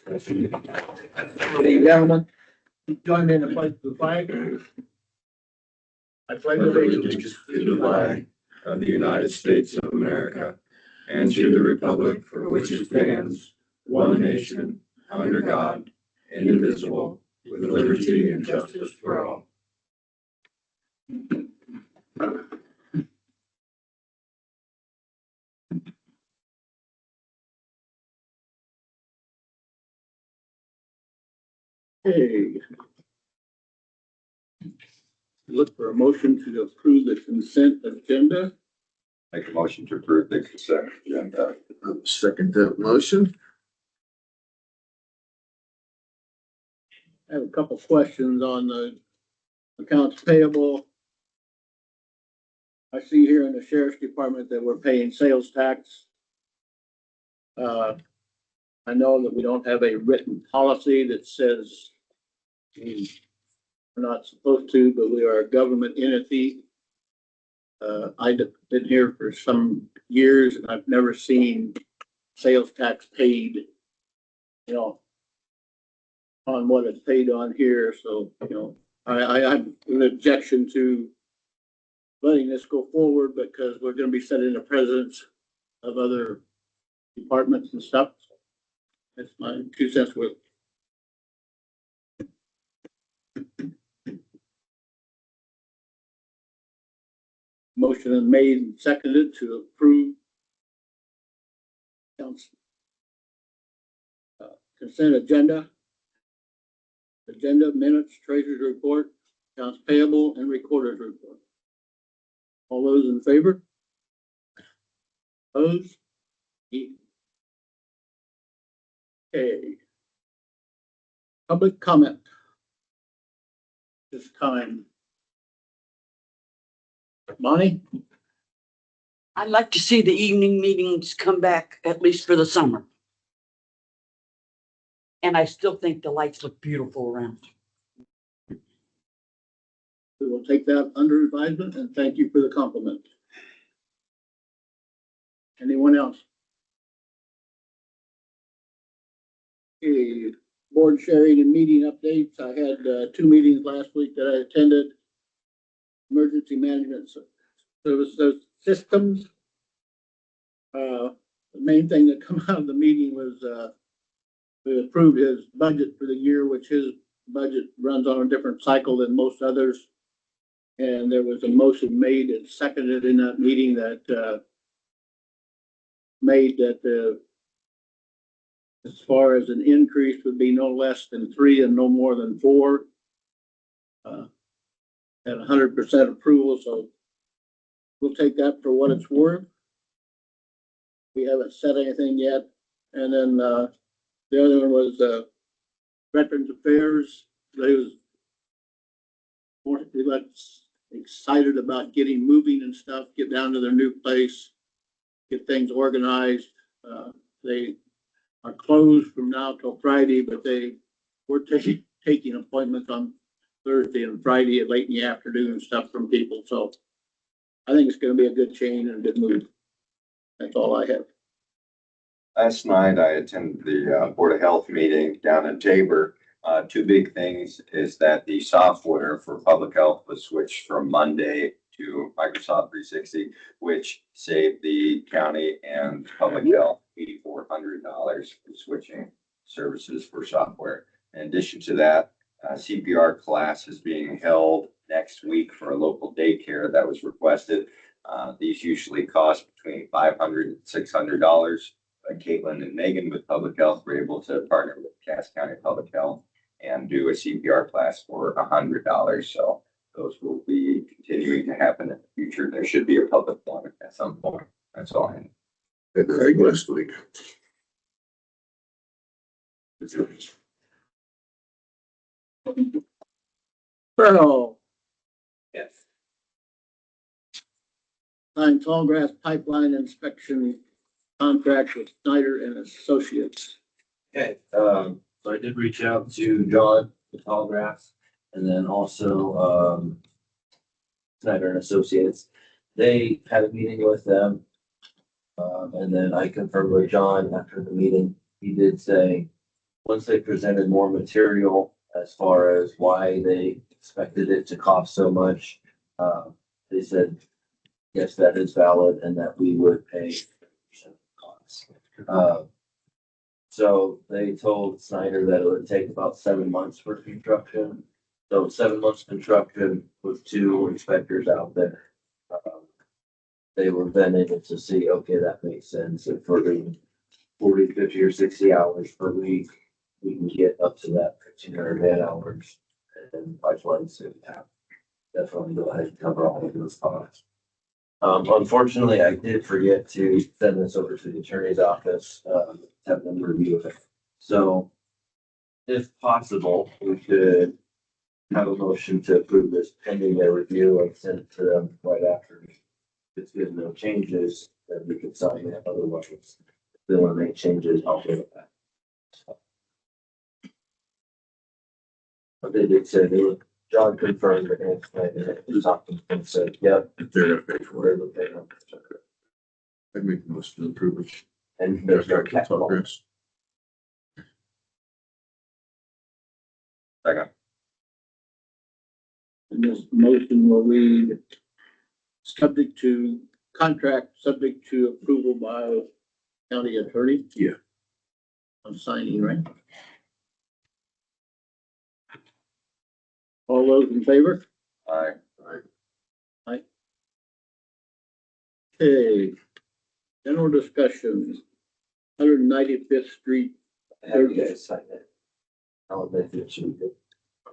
Ladies and gentlemen, join me in the pledge of the flag. I pledge allegiance to the flag of the United States of America and to the republic for which it stands, one nation, under God, indivisible, with liberty and justice for all. Hey. Look for a motion to approve the consent agenda. Make a motion to approve the consent agenda. Second that motion. I have a couple questions on the accounts payable. I see here in the sheriff's department that we're paying sales tax. I know that we don't have a written policy that says we're not supposed to, but we are a government entity. I've been here for some years and I've never seen sales tax paid, you know, on what it's paid on here. So, you know, I have an objection to letting this go forward because we're going to be setting the precedents of other departments and stuff. That's my 2 cents worth. Motion is made and seconded to approve consent agenda. Agenda, minutes, treasurer's report, accounts payable, and recorder's report. All those in favor? Opposed? Okay. Public comment. This time. Bonnie? I'd like to see the evening meetings come back, at least for the summer. And I still think the lights look beautiful around. We will take that under advisement and thank you for the compliment. Anyone else? Okay, board sharing and meeting updates. I had 2 meetings last week that I attended. Emergency management services systems. The main thing that come out of the meeting was we approved his budget for the year, which his budget runs on a different cycle than most others. And there was a motion made and seconded in that meeting that made that as far as an increase would be no less than 3 and no more than 4. At 100% approval, so we'll take that for what it's worth. We haven't said anything yet. And then the other one was Veterans Affairs. They was more excited about getting moving and stuff, get down to their new place, get things organized. They are closed from now till Friday, but they were taking appointments on Thursday and Friday at late in the afternoon and stuff from people. So I think it's going to be a good change and a good move. That's all I have. Last night, I attended the Board of Health meeting down in Tabor. 2 big things is that the software for public health was switched from Monday to Microsoft 360, which saved the county and public health $8,400 for switching services for software. In addition to that, CPR class is being held next week for a local daycare that was requested. These usually cost between $500 and $600. Caitlin and Megan with Public Health were able to partner with Cass County Public Health and do a CPR class for $100. So those will be continuing to happen in the future. There should be a public one at some point. That's all I have. Craig last week. Pearl. Yes. Signed Tallgrass Pipeline Inspection contract with Snyder and Associates. Okay, so I did reach out to John with Tallgrass and then also Snyder and Associates. They had a meeting with them. And then I confirmed with John after the meeting. He did say once they presented more material as far as why they expected it to cost so much, they said, yes, that is valid and that we would pay 50% of the costs. So they told Snyder that it would take about 7 months for construction. So 7 months construction with 2 inspectors out there. They were then able to see, okay, that makes sense. And for the 40, 50 or 60 hours per week, we can get up to that 1,500 man hours. And pipelines, so yeah, definitely go ahead and cover all of those costs. Unfortunately, I did forget to send this over to the attorney's office, have them review it. So if possible, we could have a motion to approve this pending their review and send it to them right after. If it's good, no changes, then we could sign it. Otherwise, if they want to make changes, I'll do it back. But they did say they were, John confirmed that it was something and said, yep, If they're gonna pay for we're it, looking at it. I make the most to approve it. And there's our capital. Progress. Second. And this motion will be subject to contract, subject to approval by county attorney? Yeah. On signing, right? All those in favor? Aye. Okay. General discussion, 195th Street. Have you guys sign it? I'll make it should be.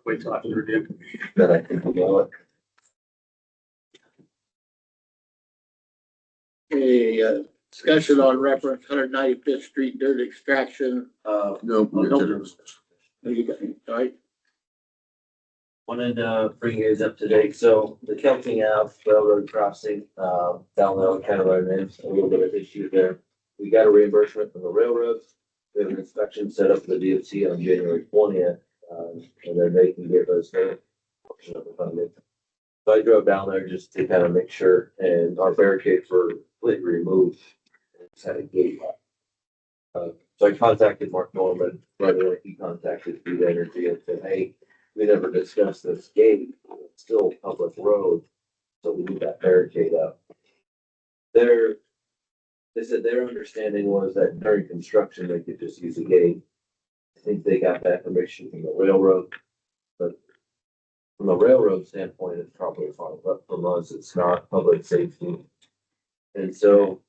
Wait till after review. Then I think we'll know it. A discussion on reference 195th Street dirt extraction. No, we're no. general. All right, Wanted to bring you guys up to date. So the Kelting Ave Railroad crossing, down there on County Road, there's a little bit of issue there. We got a reimbursement from the railroads. We have an inspection set up for the DOT on January 20th, and then they can give us their portion of the funding. So I drove down there just to kind of make sure, and our barricades were completely removed. It's had a gate lock. So I contacted Mark Norman, right away. He contacted Food Energy and said, hey, we never discussed this gate. It's still a public road, so we need that barricade up. They said their understanding was that during construction, they could just use a gate. I think they got that information from the railroad, but from a railroad standpoint, it's probably fine, but from us, it's not public safety. And so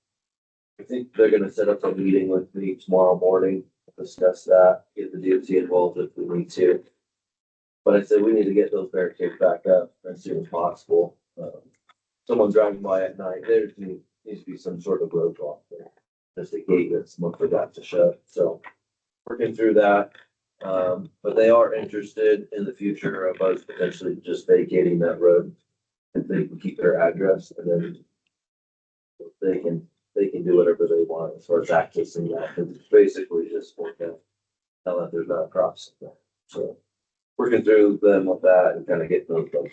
I think they're gonna set up a meeting with me tomorrow morning, discuss that, get the DOT involved if we need to. But I said we need to get those barricades back up as soon as possible. Someone driving by at night, there needs to be some sort of roadblock there. There's a gate that someone forgot to shut, so working through that. But they are interested in the future of us potentially just vacating that road. If they can keep their address and then they can do whatever they want as far as accessing that. It's basically just for them, tell that there's not a crossing there. So working through them with that and kind of getting those done.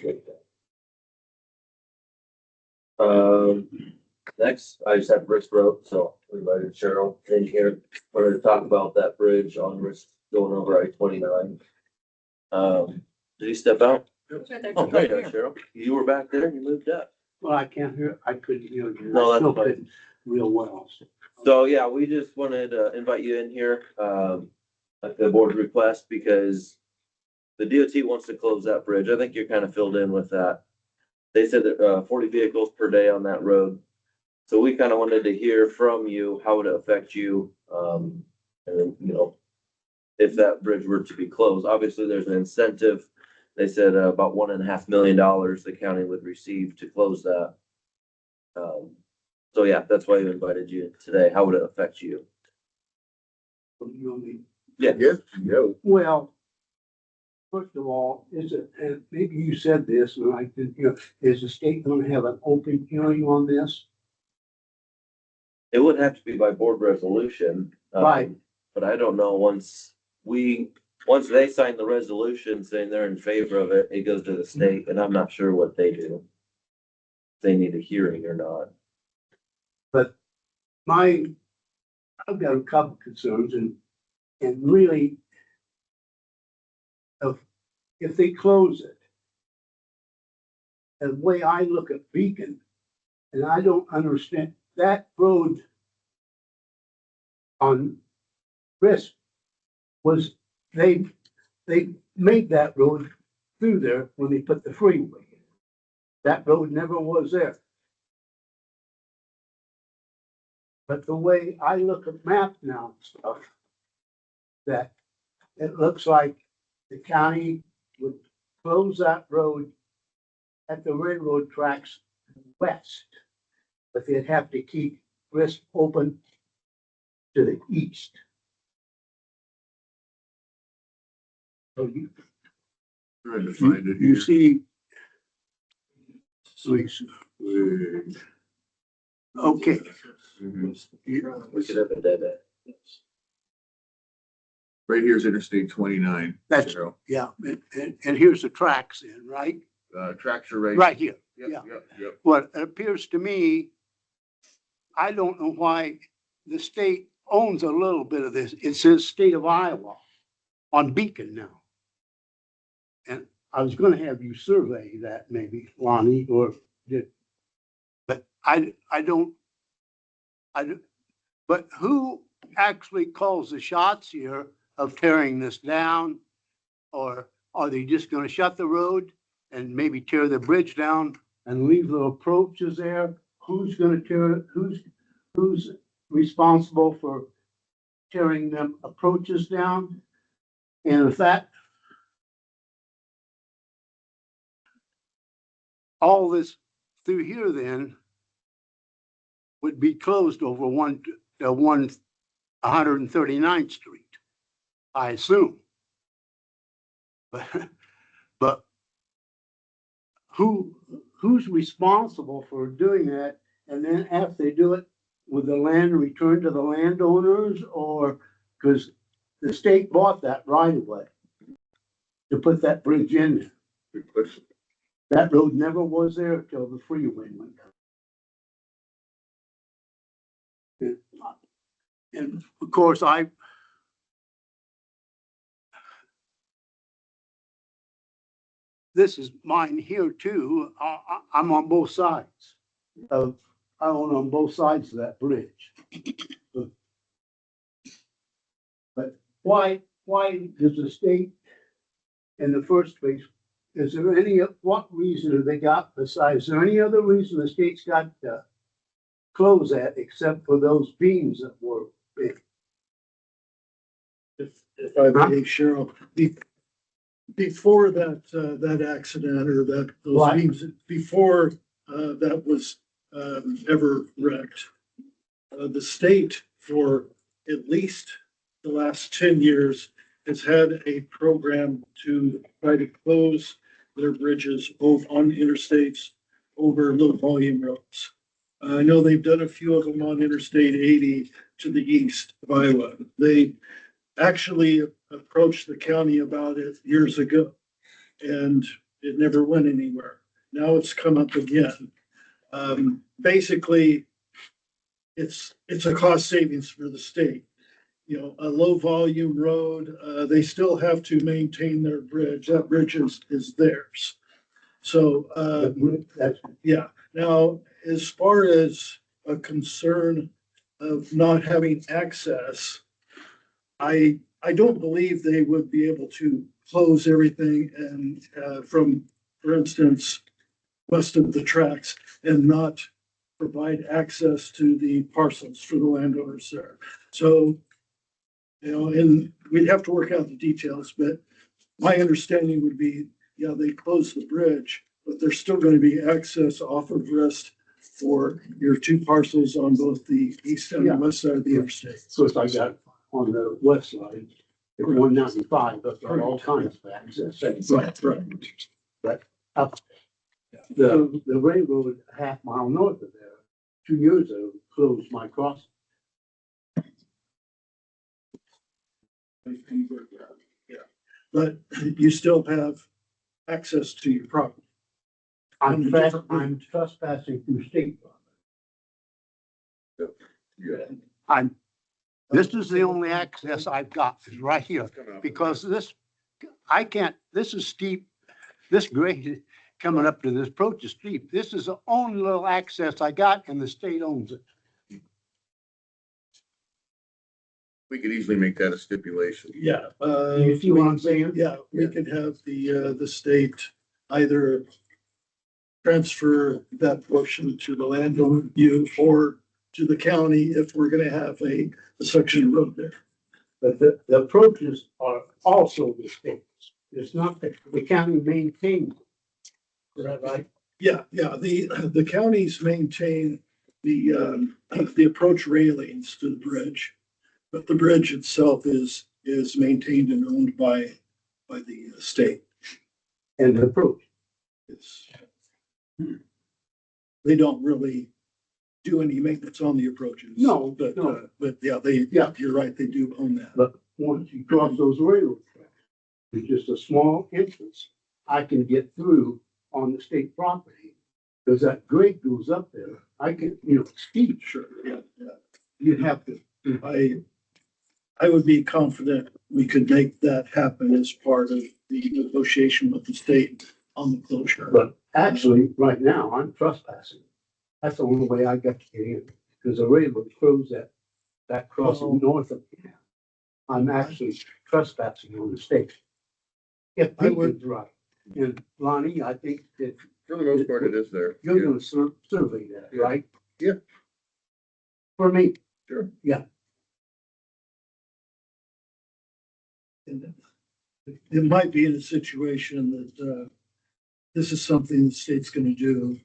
Next, I just have Risk Road, so we invited Cheryl in here, wanted to talk about that bridge on Risk going over I-29. Did you step out? Oh, there you are, Cheryl. You were back there and you moved up. Well, I can't hear, I couldn't hear you. No, I that's still fine. couldn't real well. So, yeah, we just wanted to invite you in here, at the board request, because the DOT wants to close that bridge. I think you're kind of filled in with that. They said that, 40 vehicles per day on that road. So we kind of wanted to hear from you, how would it affect you? And then, if that bridge were to be closed, obviously there's an incentive. They said about $1.5 million the county would receive to close that. So yeah, that's why we invited you today. How would it affect you? Yeah, Well, first of all, is it, and maybe you said this, and I did, is the state gonna have an open hearing on this? It would have to be by board resolution. Right. But I don't know, once they sign the resolution saying they're in favor of it, it goes to the state, and I'm not sure what they do. If they need a hearing or not. I've got a couple concerns and really, if they close it, and the way I look at Beacon, and I don't understand, that road on Risk was, they made that road through there when they put the freeway in. That road never was there. But the way I look at maps now and stuff, that it looks like the county would close that road at the railroad tracks west. But they'd have to keep Risk open to the east. So Trying to find it you here. see. Okay, Mhm. We could have a dead end. Right here is Interstate 29. That's- Cheryl. yeah, and here's the tracks in, right? Tracks are right. Right here. Yep, yeah. Yep. What appears to me, I don't know why the state owns a little bit of this. It says state of Iowa on Beacon now. And I was gonna have you survey that maybe, Lonnie, or did, but I don't, but who actually calls the shots here of tearing this down? Or are they just gonna shut the road and maybe tear the bridge down and leave the approaches there? Who's gonna tear it? Who's responsible for tearing them approaches down? And if that, all this through here then would be closed over 139th Street, I assume. But who's responsible for doing that? And then after they do it, would the land return to the landowners, or, because the state bought that right away to put that bridge in there. Good question. That road never was there until the freeway went down. And of course, this is mine here too. I'm on both sides of, I own on both sides of that bridge. But why does the state, in the first place, is there any, what reason have they got besides, is there any other reason the state's got to close that except for those beams that were big? If I may, Cheryl, before that accident or those Right. beams, before, that was, ever wrecked, the state for at least the last 10 years has had a program to try to close their bridges on interstates over low volume roads. I know they've done a few of them on Interstate 80 to the east of Iowa. They actually approached the county about it years ago, and it never went anywhere. Now it's come up again. Basically, it's a cost savings for the state. You know, a low volume road, they still have to maintain their bridge. That bridge is theirs. So, That's, yeah. Now, as far as a concern of not having access, I don't believe they would be able to close everything and, from, for instance, west of the tracks and not provide access to the parcels for the landowners there. So, you know, and we'd have to work out the details, but my understanding would be, yeah, they close the bridge, but there's still going to be access off of Rest for your two parcels on both the east and the west side of the interstate. so if I got on the west side, at 195, but got all kinds of access. Right. But up the railroad a half mile north of there, 2 years ago, closed my crossing. Yeah, but you still have access to your property. I'm trespassing through state property. This is the only access I've got is right here, because this, I can't, this is steep, this grade coming up to this approach is steep. This is the only little access I got and the state owns it. We could easily make that a stipulation. Yeah. You see what I'm saying? Yeah, we could have the state either transfer that portion to the landowner, you, or to the county if we're gonna have a section of road there. But the approaches are also the state's. It's not that the county maintains. Is that right? Yeah, the counties maintain the approach railings to the bridge, but the bridge itself is maintained and owned by the state. And the approach. It's, they don't really do any maintenance on the approaches. No, But, no. but yeah, you're right, they do own that. But once you cross those railroad tracks, it's just a small entrance. I can get through on the state property. Because that grade goes up there. I can, steep. Sure, yeah. You'd have to. I would be confident we could make that happen as part of the negotiation with the state on the closure. But actually, right now, I'm trespassing. That's the only way I got to get in, because the railroad closed that crossing north of me. I'm actually trespassing on the state. If I would- Peter's right, and Lonnie, I think that For the most part, it is there. you're Yeah. gonna survey that, Yeah. right? Yeah. For me, Sure. It might be in a situation that, this is something the state's gonna do,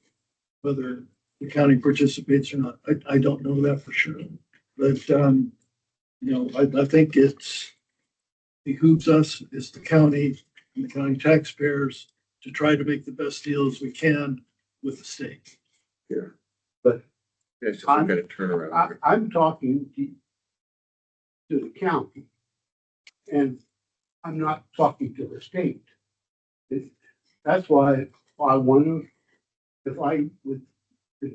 whether the county participates or not. I don't know that for sure. But, I think it's behooves us, it's the county and the county taxpayers to try to make the best deals we can with the state. Yeah, it's some I'm- kind of turnaround. I'm talking to the county. And I'm not talking to the state. That's why I wonder if I would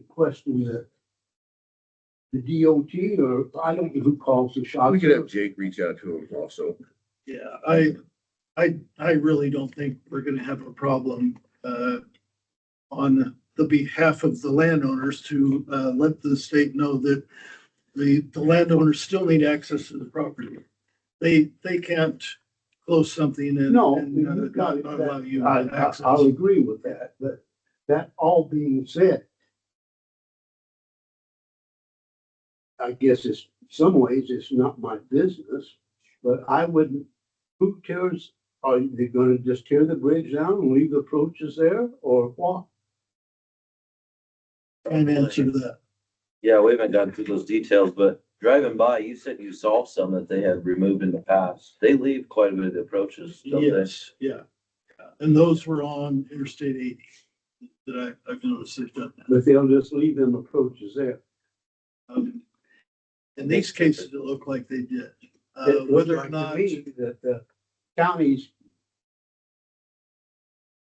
question the DOT, or I don't know who calls the shots. We could have Jake reach out to him also. Yeah, I really don't think we're gonna have a problem, on the behalf of the landowners to, let the state know that the landowners still need access to the property. They can't close something and. No, and, you've got it. not allow you I'll access. agree with that, but that all being said, I guess it's, some ways it's not my business, but I wouldn't, who tears, are they gonna just tear the bridge down and leave the approaches there, or what? An answer to that. Yeah, we haven't gotten through those details, but driving by, you said you saw some that they had removed in the past. They leave quite a bit of the approaches, don't they? Yes, yeah. And those were on Interstate 80 that I've noticed they've done that. But they'll just leave them approaches there. In these cases, it looked like they did. It looks Whether like or to not, me that the counties,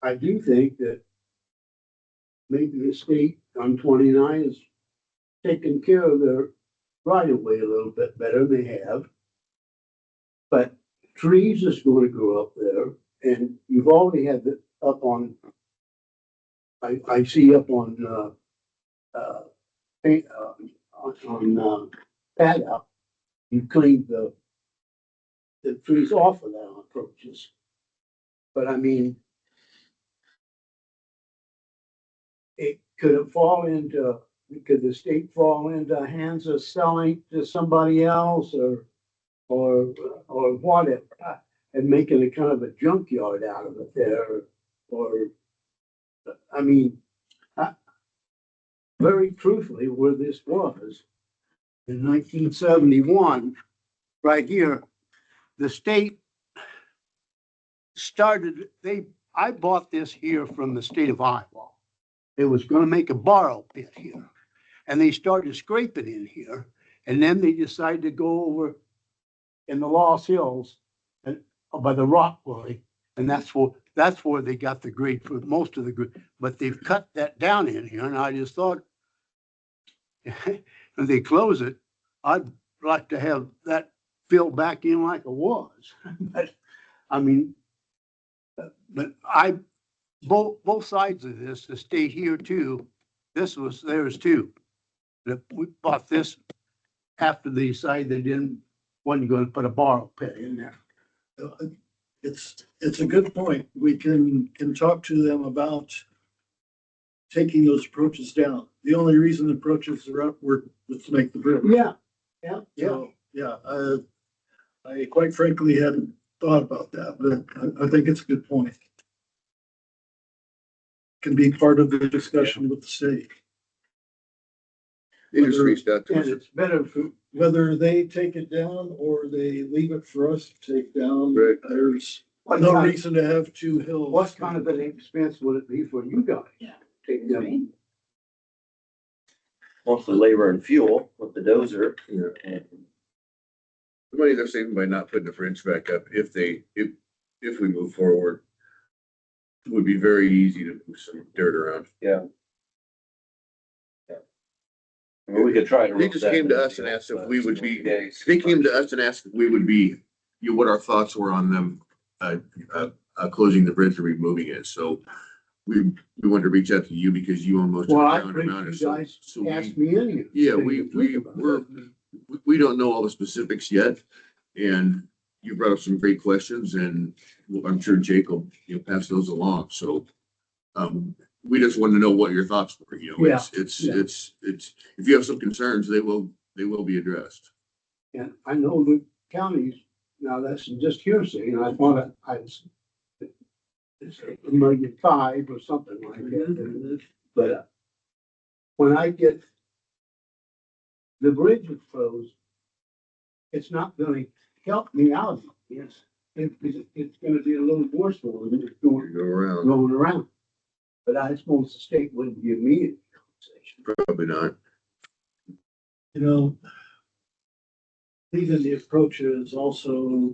I do think that maybe the state on 29 is taking care of their right of way a little bit better than they have. But trees is going to grow up there, and you've already had it up on, I see up on, paddock, you cleaned the trees off of that approaches. But I mean, could the state fall into hands of selling to somebody else or whatever? And making a kind of a junkyard out of it there, I mean, very truthfully, where this was in 1971, right here, the state started, I bought this here from the state of Iowa. It was gonna make a borrow pit here. And they started scraping in here, and then they decided to go over in the Lost Hills and by the rock quarry. And that's where they got the grade for most of the grade, but they've cut that down in here, and I just thought if they close it, I'd like to have that filled back in like it was. But, I mean, But both sides of this, the state here too, this was theirs too. That we bought this after they decided wasn't gonna put a borrow pit in there. It's a good point. We can talk to them about taking those approaches down. The only reason the approaches are up were to make the bridge. Yeah. So, yeah, I quite frankly hadn't thought about that, but I think it's a good point. Can be part of the discussion with the state. They just reached out to And us. it's better for, Whether they take it down or they leave it for us to take down, Right. there's what no kind, reason to have two hills. what kind of an expense would it be for you guys? Yeah. Take them. Mostly labor and fuel with the dozer. The money they're saving by not putting the bridge back up, if we move forward, it would be very easy to move some dirt around. I mean, we could try to. They just came to us and asked if we would be, they came to us and asked if we would be, what our thoughts were on them, closing the bridge or removing it. So we wanted to reach out to you because you own most of the Well, I ground think around it. you guys So we- asked me anything. Yeah, we don't know all the specifics yet. And you brought up some great questions and I'm sure Jake will, pass those along. So, we just want to know what your thoughts were, it's, if you have some concerns, they will be addressed. And I know the counties, now that's just hearsay, and I thought it's $1.5 million or something like that. But when I get the bridge is closed, it's not gonna help me out. Yes. It's gonna be a little worse for me You go around, going around. But I suppose the state wouldn't give me a compensation. probably not. You know, even the approaches also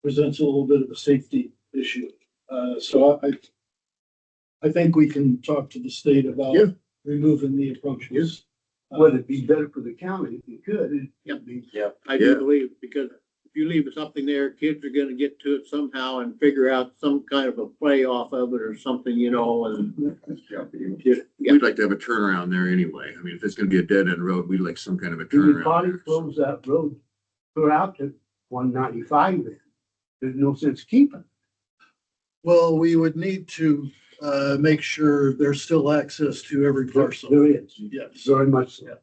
presents a little bit of a safety issue. So I think we can talk to the state about Yeah. removing the approaches. Would it be better for the county if you could? Yep. I Yeah. do believe, because if you leave something there, kids are gonna get to it somehow and figure out some kind of a play off of it or something, and just, yeah. We'd like to have a turnaround there anyway. I mean, if it's gonna be a dead end road, we'd like some kind of a We could turnaround. probably there. close that road throughout to 195 then. There's no sense keeping. Well, we would need to make sure there's still access to every parcel. There is, Yes. very much so.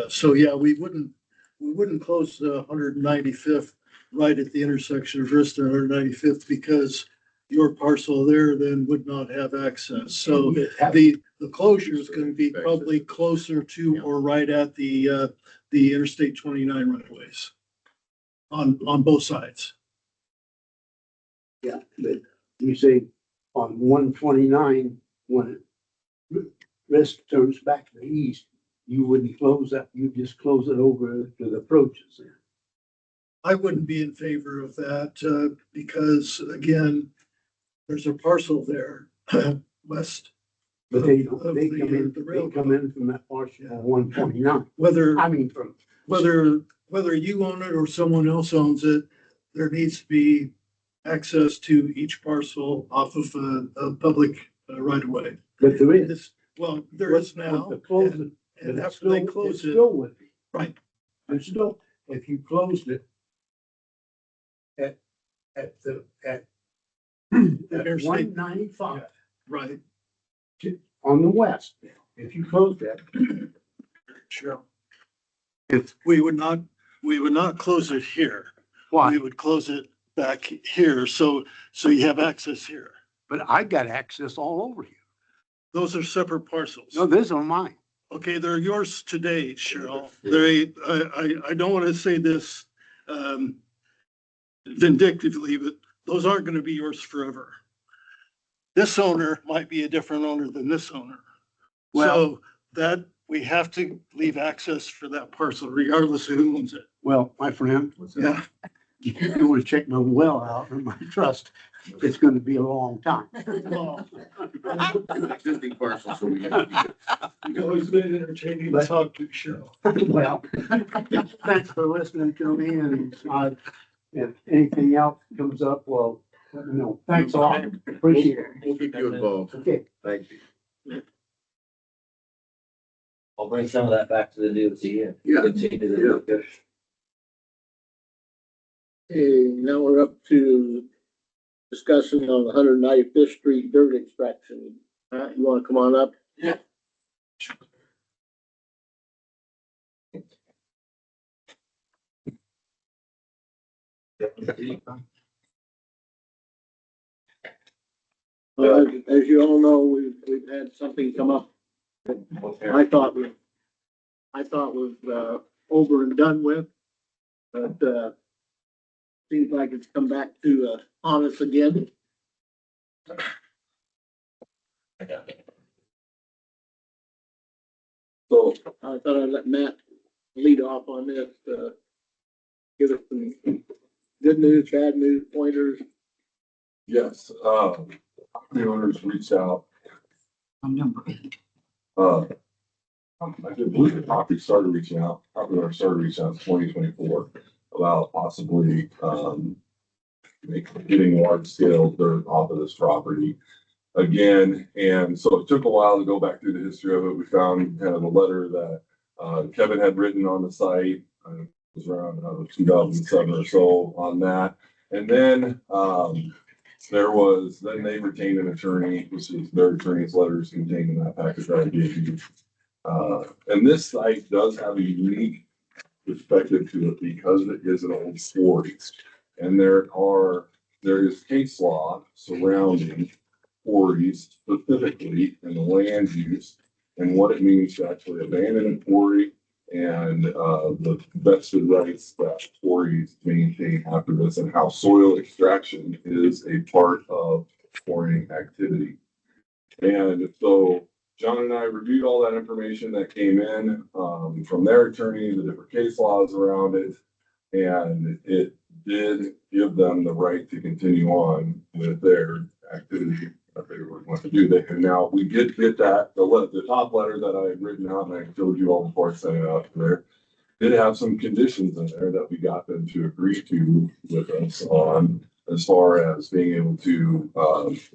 So, yeah, we wouldn't close the 195th right at the intersection of Vista and 195th because your parcel there then would not have access. So the closure is going to be probably closer to or right at the Interstate 29 right of ways on both sides. Yeah, but you say on 129, when risk turns back to the east, you wouldn't close that, you just close it over to the approaches there. I wouldn't be in favor of that because again, there's a parcel there west. But they Of don't, they the- come in, the they railroad. come in from that portion of 129. Whether I mean, from, whether you own it or someone else owns it, there needs to be access to each parcel off of a public right of way. but there is. Well, there is With now. the closing, And but after they close it, Still would be. right, There's still, if you closed it at Interstate. 195 right, on the west, if you closed that, sure. it's, We would not close it here. why? We would close it back here, so you have access here. But I got access all over here. Those are separate parcels. No, these are mine. Okay, they're yours today, Cheryl. I don't want to say this vindictively, but those aren't going to be yours forever. This owner might be a different owner than this owner. So that, we have to leave access for that parcel regardless of who owns it. Well, my friend, Yeah. if you want to check my well out or my trust, it's gonna be a long time. Existing parcel, so we It's always been entertaining to talk to Cheryl. Well, thanks for listening to me and if anything else comes up, well, let me know. Thanks a lot. Appreciate it. We'll keep you involved. Okay. Thank you. I'll bring some of that back to the DOT and Yeah. continue the Yeah. discussion. Okay, now we're up to discussion on 195th Street dirt extraction. You wanna come on up? Yeah. Well, as you all know, we've had something come up that I thought was over and done with. But, seems like it's come back to, haunt us again. So I thought I'd let Matt lead off on this, give us some good news, bad news, pointers. Yes, the owners reached out, On number 8. I did believe the property started reaching out, property owner started reaching out in 2024 about possibly, getting large scale dirt off of this property again. And so it took a while to go back through the history of it. We found kind of a letter that, Kevin had written on the site. It was around 2007 or so on that. And then, then they retained an attorney, which is their attorney's letters contained in that package that I gave you. And this site does have a unique perspective to it because it is an old quarry. And there is case law surrounding quarries specifically in the land use and what it means to actually abandon a quarry and the vested rights that quarries maintain after this and how soil extraction is a part of quarrying activity. And so John and I reviewed all that information that came in from their attorney, the different case laws around it, and it did give them the right to continue on with their activity that they were going to do. They can now, we did get that, the top letter that I had written out and I showed you all before I sent it out there, did have some conditions in there that we got them to agree to with us on, as far as being able to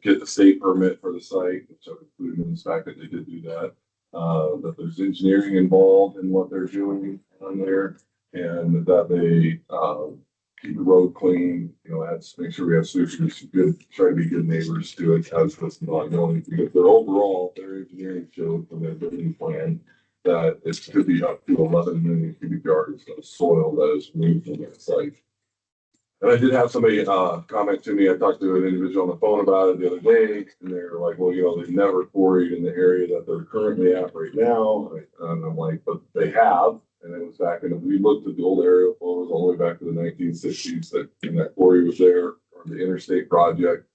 get the state permit for the site, which I included in the fact that they did do that. That there's engineering involved in what they're doing on there, and that they keep the road clean, make sure we have solutions, good, try to be good neighbors to it as this is ongoing. Because their engineering showed from their building plan that it could be up to 11 million cubic yards of soil that is removed from that site. And I did have somebody comment to me. I talked to an individual on the phone about it the other day, and they're like, well, they've never quarried in the area that they're currently at right now. And I'm like, but they have. And it was back we looked at the old aerial photos all the way back to the 1960s when that quarry was there, or the interstate project.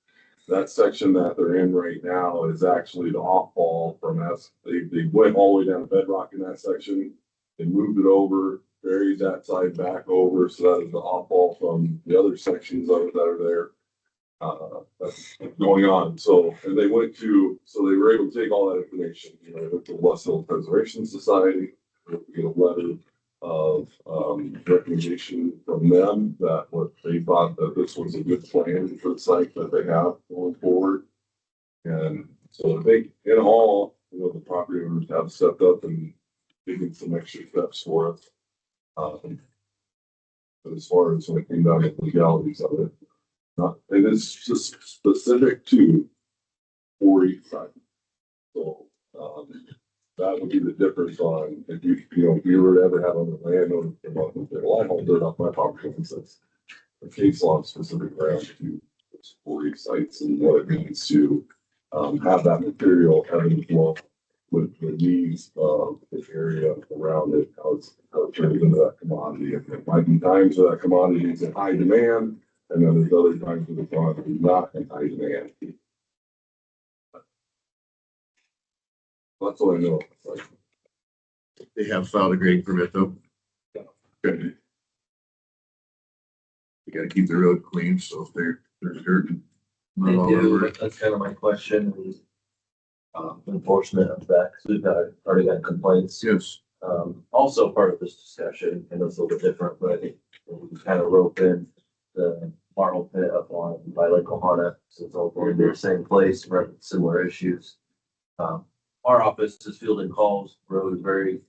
That section that they're in right now is actually the off-fall from us. They went all the way down to bedrock in that section. They moved it over, buried that side back over, so that is the off-fall from the other sections of it that are there. That's going on. So, and they were able to take all that information, they went to the West Hill Preservation Society, get a letter of recommendation from them that what they thought that this was a good plan for the site that they have going forward. And so I think in all, the property owners have stepped up and taken some extra steps for us. But as far as when it came down to the legalities of it, it is just specific to quarry site. So that would be the difference on if you were to ever have on the landowner come up and say, well, I haul dirt off my property, and says the case law specific around to quarry sites and what it means to have that material ebb and flow with the needs of the area around it, how it turns into that commodity. And there might be times where that commodity is in high demand, and then there's other times where the commodity is not in high demand. That's what I know. They have filed a grading permit though. Yeah. Okay. You gotta keep the road clean, so if there's dirt. They not all do, over it. that's kind of my question, is enforcement of that, because we've already got complaints. Yes. Also part of this discussion, and it's a little bit different, but I think we kind of rope in the Marl Pit up on by Lake Ohana, so it's all going to the same place, right, similar issues. Our office is fielding calls, road is very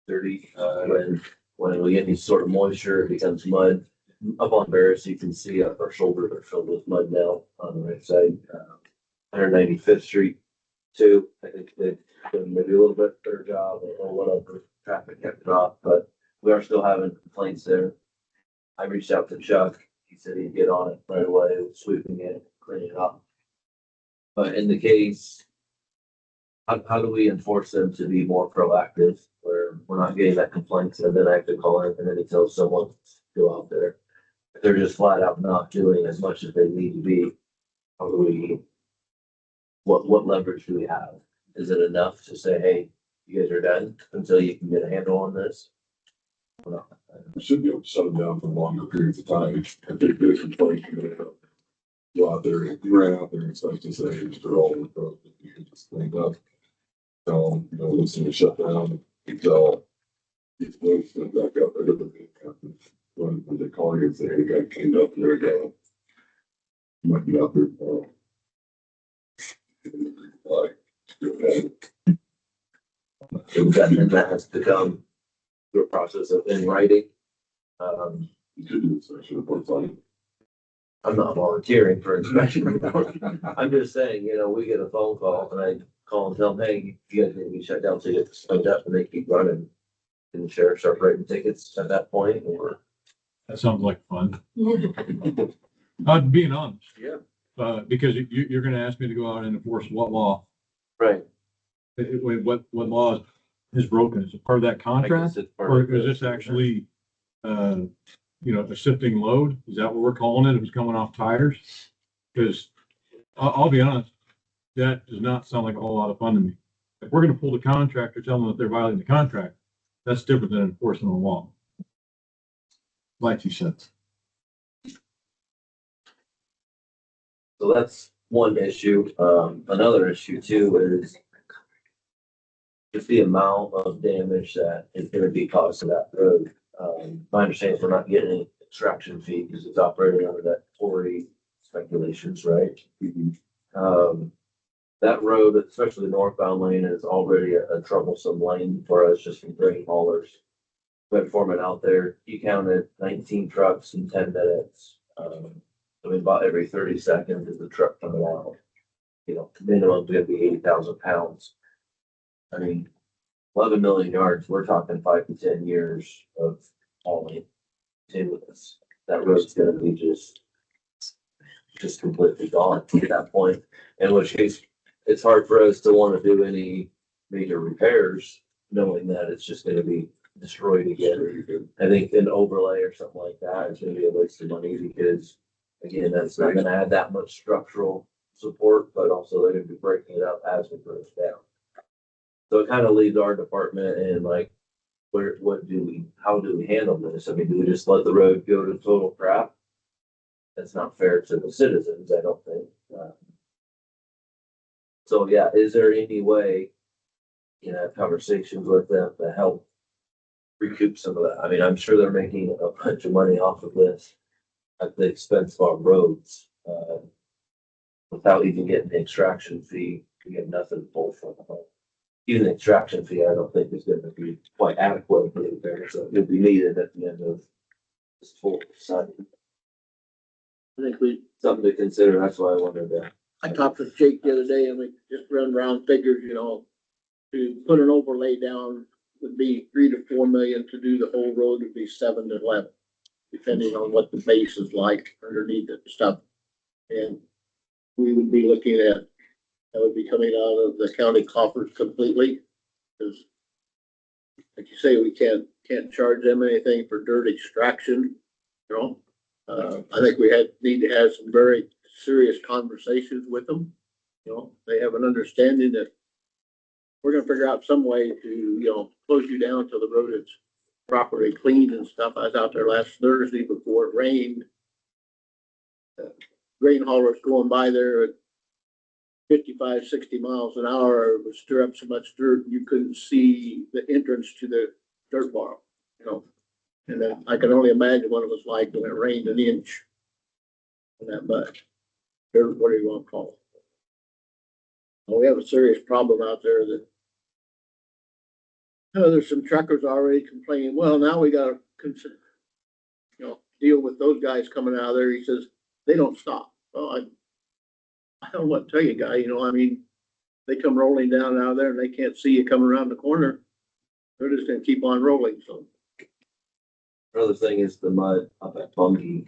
dirty, and when we get any sort of moisture, it becomes mud. Up on Barris, you can see up our shoulders are filled with mud now on the right side, 195th Street too. I think they've done maybe a little bit better job, I don't know what other traffic kept dropped, but we are still having complaints there. I reached out to Chuck, he said he'd get on it right away, sweeping it, cleaning it up. But in the case, how do we enforce them to be more proactive, where we're not getting that complaint, and then I have to call him, and then he tells someone to go out there? If they're just flat out not doing as much as they need to be, how do we, what leverage do we have? Is it enough to say, hey, you guys are done until you can get a handle on this? Or not? We should be able to shut them down for longer periods of time. If they get a complaint, go out there, you ran out there and expect to say, they're all in the road, you can just clean up. Tell them, you know, listen to shut down, you tell these folks to back up, when they call you and say, hey, you got cleaned up, there you go. You might be out there tomorrow. Like, go ahead. And that has to come through a process of in writing. You could do this, actually, reports on it. I'm not volunteering for inspection report. I'm just saying, you know, we get a phone call and I call and tell them, hey, you guys need to be shut down so you get cleaned up, and they keep running. And the sheriff start writing tickets at that point, or? That sounds like fun. Being honest. Yeah. Because you're gonna ask me to go out and enforce what law? Right. What law is broken? Is it part of that contract? Or is this actually, a shifting load? Is that what we're calling it? If it's coming off tires? Because I'll be honest, that does not sound like a whole lot of fun to me. If we're gonna pull the contractor, tell them that they're violating the contract, that's different than enforcing the law. Like you said. So that's one issue. Another issue too is just the amount of damage that is gonna be caused to that road. My understanding is we're not getting any extraction fee because it's operating under that Tory speculations, right? That road, especially the northbound lane, is already a troublesome lane for us just from grain haulers. We had foreman out there, he counted 19 trucks in 10 minutes. I mean, about every 30 seconds is a truck coming out. You know, minimum is gonna be 80,000 pounds. I mean, 11 million yards, we're talking 5 to 10 years of hauling to this. That road's gonna be just completely gone at that point. In which case, it's hard for us to want to do any major repairs, knowing that it's just gonna be destroyed again. I think an overlay or something like that is gonna be a waste of money because, again, that's not gonna add that much structural support, but also they're gonna be breaking it up as we break it down. So it kind of leaves our department in like, how do we handle this? I mean, do we just let the road go to total crap? That's not fair to the citizens, I don't think. So yeah, is there any way, conversations with them to help recoup some of that? I mean, I'm sure they're making a bunch of money off of this at the expense of our roads. Without even getting the extraction fee, we get nothing to pull from. Even the extraction fee, I don't think is gonna be quite adequate for the repair, so it'll be needed at the end of this full cycle. I think Something to consider, that's why I wondered that. I talked with Jake the other day and we just run around figures, to put an overlay down would be 3 to 4 million. To do the whole road would be 7 to 11, depending on what the base is like underneath it and stuff. And we would be looking at, that would be coming out of the county coffers completely. Because like you say, we can't charge them anything for dirt extraction, I think we need to have some very serious conversations with them. They have an understanding that we're gonna figure out some way to, close you down till the road is properly cleaned and stuff. I was out there last Thursday before it rained. Grain haulers going by there at 55, 60 miles an hour would stir up so much dirt you couldn't see the entrance to the dirt bar, And then I can only imagine what it was like when it rained an inch. that much. What do you want to call it? Well, we have a serious problem out there that there's some truckers already complaining, well, now we gotta consider, deal with those guys coming out of there. He says, they don't stop. Well, I don't know what to tell you, guy, I mean, they come rolling down out of there and they can't see you coming around the corner. They're just gonna keep on rolling, so. Another thing is the mud up at Bungie,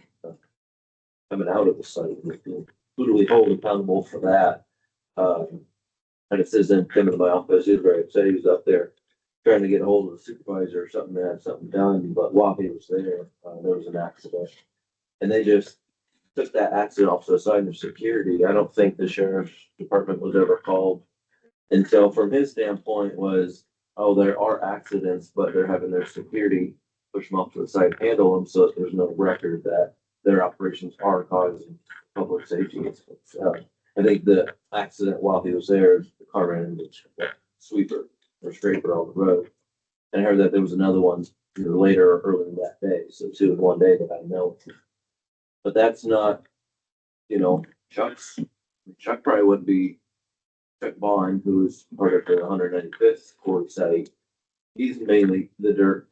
coming out of the site, we can literally hold accountable for that. And it says then came into my office, he was very upset, he was up there trying to get a hold of the supervisor or something, to have something done, but while he was there, there was an accident. And they just took that accident off to the side of security. I don't think the sheriff's department was ever called. And so from his standpoint was, oh, there are accidents, but they're having their security push them off to the side, handle them, so that there's no record that their operations are causing public safety incidents. I think the accident while he was there, the car ran into a sweeper or scraper on the road. And I heard that there was another one either later or earlier that day, so 2 in one day that I know. But that's not, Chuck probably would be Chuck Bond, who is part of the 195th court site. He's mainly the dirt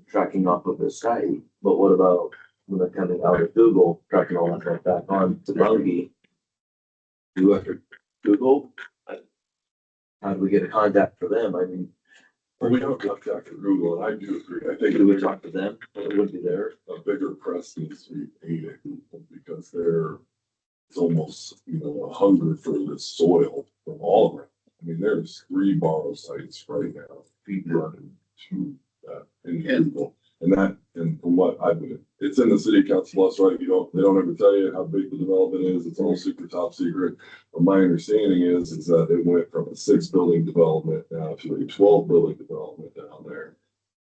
tracking off of the site, but what about when they're coming out of Google, tracking all that stuff back on to Bungie? Do after Google? How do we get a contact for them? I mean, We don't contact Google, and I do agree. I think do we talk to them? It would be there. a bigger press needs to be paid at Google because it's almost, a hunger for this soil from all around. I mean, there's 3 borrow sites right now, feet running to that in Google. And from what I've been, it's in the city council laws, right? They don't ever tell you how big the development is. It's all super top secret. But my understanding is that it went from a 6-building development now to a 12-building development down there.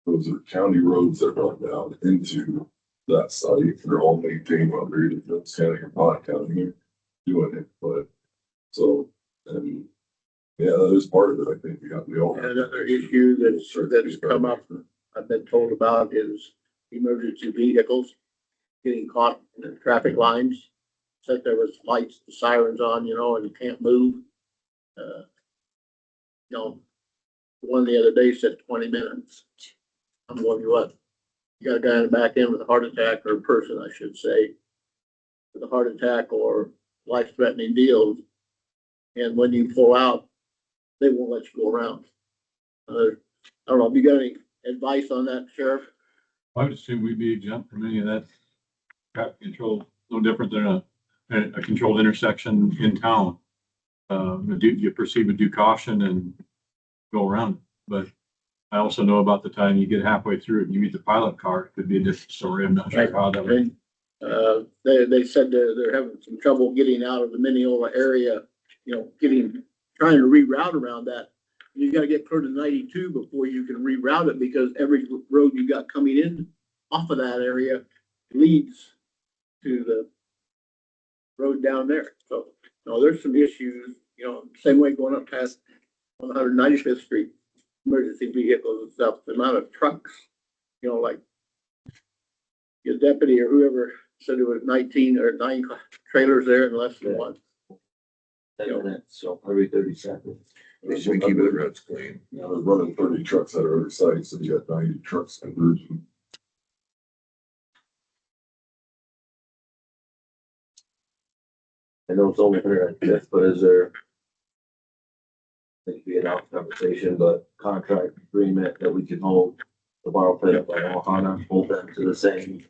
Those are county roads that run down into that site. They're all maintained by the Santa Cruz County doing it, but so, and yeah, that is part of it. I think we all. And another issue that's come up, I've been told about, is emergency vehicles getting caught in the traffic lines. Said there was lights, the sirens on, and you can't move. One the other day said 20 minutes. I'm going, what? You got a guy in the back end with a heart attack, or a person, I should say, with a heart attack or life-threatening deals. And when you pull out, they won't let you go around. I don't know, have you got any advice on that, Sheriff? I would assume we'd be exempt from any of that traffic control, no different than a controlled intersection in town. You proceed with due caution and go around. But I also know about the time you get halfway through it and you meet the pilot car, it could be a different story. I'm not sure how that would. They said they're having some trouble getting out of the Mineola area, trying to reroute around that. You gotta get clear to 92 before you can reroute it, because every road you got coming in off of that area leads to the road down there. So, there's some issues, same way going up past 195th Street, emergency vehicles and stuff, the amount of trucks, like your deputy or whoever said there was 19 or 9 trailers there in less than one. 10 minutes, so every 30 seconds. They should keep the roads clean. They're running 30 trucks out of every site, so you got 90 trucks converging. I know it's only 105th, but is there? It'd be an off conversation, but contract agreement that we can hold the borrow pit up by Ohana, hold them to the same.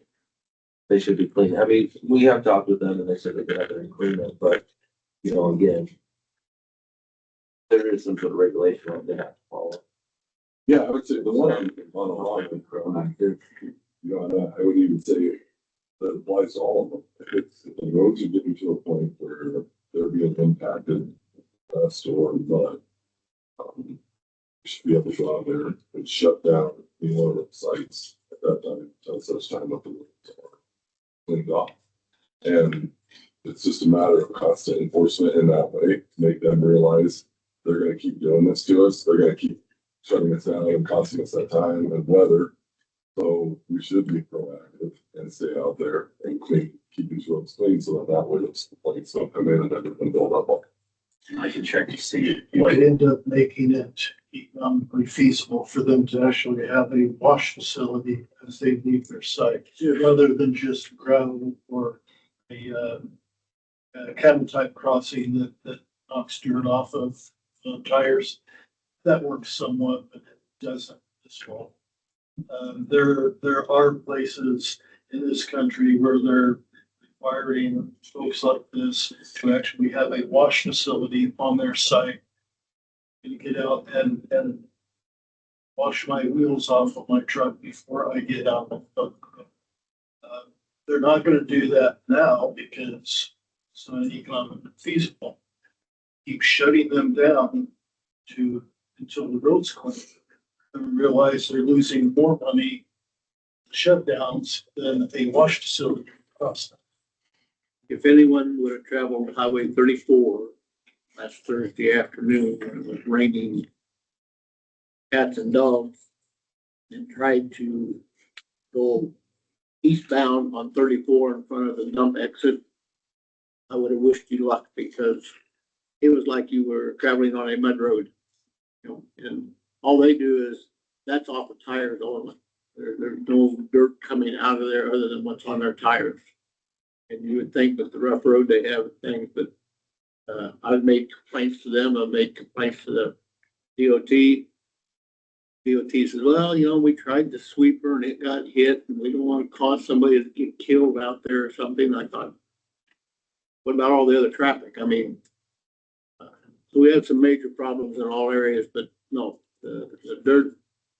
They should be clean. I mean, we have talked with them and they said they could have their agreement, but again, there is some sort of regulation that they have to follow. Yeah, I would say the one on Ohana, and I would even say that applies to all of them. If the roads are getting to a point where they're being impacted, or mud, you should be able to go out there and shut down one of the sites at that time until such time up the roads are cleaned off. And it's just a matter of constant enforcement in that way, to make them realize they're gonna keep doing this to us, they're gonna keep shutting us down and costing us that time and weather. So we should be proactive and stay out there and clean, keep these roads clean so that way those complaints don't come in and everything build up. I can check to see. Might end up making it economically feasible for them to actually have a wash facility as they leave their site, rather than just gravel or a cattle type crossing that knocks dirt off of tires. That works somewhat, but it doesn't as well. There are places in this country where they're requiring folks like this to actually have a wash facility on their site. And get out and wash my wheels off of my truck before I get out. They're not gonna do that now because it's not economically feasible. Keep shutting them down until the road's clean. And realize they're losing more money shutdowns than a wash facility costs. If anyone would have traveled Highway 34 last Thursday afternoon when it was raining cats and dogs and tried to go eastbound on 34 in front of the dump exit, I would have wished you luck because it was like you were traveling on a mud road. You know, and all they do is that's off of tires only. There's no dirt coming out of there other than what's on their tires. And you would think with the rough road they have things, but I've made complaints to them. I've made complaints to the DOT. DOT says, well, you know, we tried the sweeper and it got hit and we don't want to cause somebody to get killed out there or something. I thought, what about all the other traffic? I mean, so we have some major problems in all areas, but no, the dirt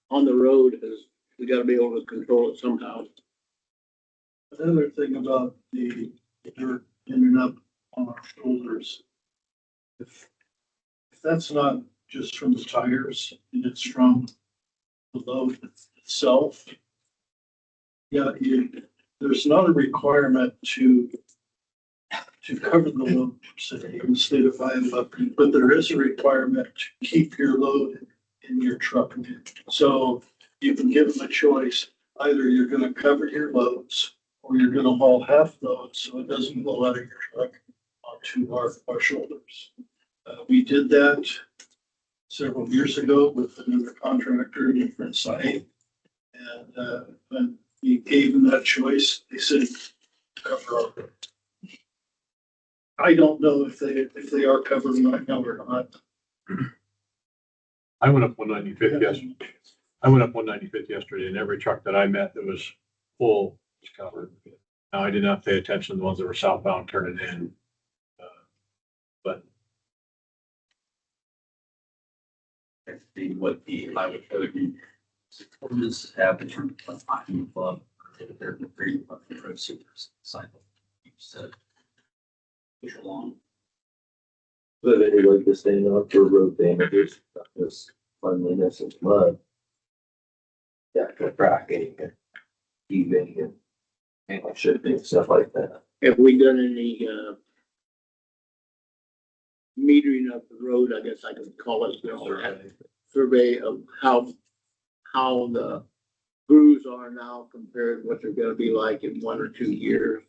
on the road is, we got to be able to control it somehow. Another thing about the dirt ending up on our shoulders, if that's not just from the tires and it's from the load itself, yeah, there's not a requirement to cover the load, say, in the state of Iowa, but there is a requirement to keep your load in your truck. So you can give them a choice. Either you're gonna cover your loads or you're gonna haul half loads so it doesn't blow out of your truck onto our shoulders. We did that several years ago with another contractor, a different site. And when we gave them that choice, they said, cover our load. I don't know if they are covered right now or not. I went up 195th yesterday. I went up 195th yesterday and every truck that I met that was full was covered. Now, I did not pay attention to the ones that were southbound turning in. But What the highway code ordinance happened from the club, they're very road supers cycle. So push along. But they like to stand up for road damages, not just cleanliness and mud. Yeah, cracking and heaving and shipping, stuff like that. Have we done any metering of the road, I guess I could call it, you know, survey of how the grooves are now compared to what they're gonna be like in 1 or 2 years?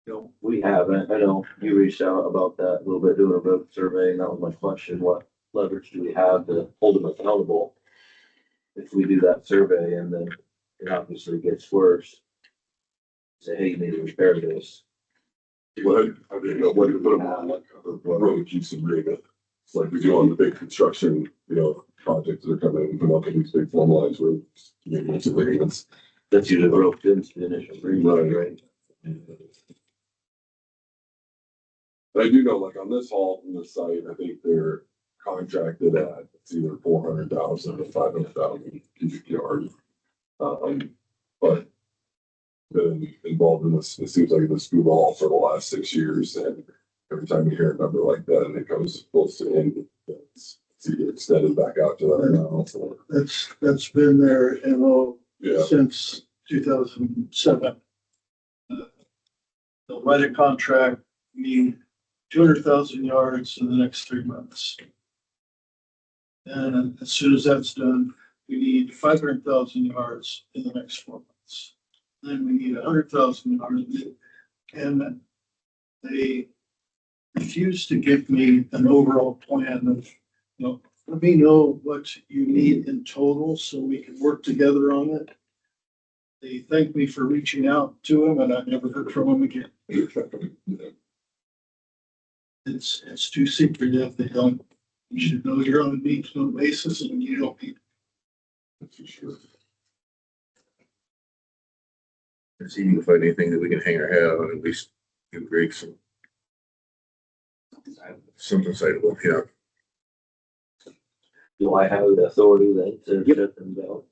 You know, We haven't, I know you reached out about that a little bit, doing a road survey, and that was my question, what leverage do we have to hold them accountable? If we do that survey and then it obviously gets worse. Say, hey, you need to repair this. What, I mean, what do you put them on, like, road use agreement, like we do on the big construction, projects that are coming in, come up with these big formalized roads, use agreements. That's usually roped into the initial agreement, right? I do know, like on this haul from the site, I think they're contracted at, it's either 400,000 or 500,000 cubic yard. But been involved in this, it seems like the scuba haul for the last 6 years, and every time you hear a number like that and it comes close to end, it's either extended back out to that now. So, That's been their MO yeah, since 2007. They'll write a contract, mean 200,000 yards in the next 3 months. And as soon as that's done, we need 500,000 yards in the next 4 months. Then we need 100,000 yards. And they refused to give me an overall plan of, let me know what you need in total so we can work together on it. They thanked me for reaching out to them and I never heard from them again. It's too secretive. They don't, you should know you're on a need-to-know basis and you don't need. That's for sure. See if you can find anything that we can hang our head on, at least give Greg something citable, yeah. Do I have the authority then to shut them down?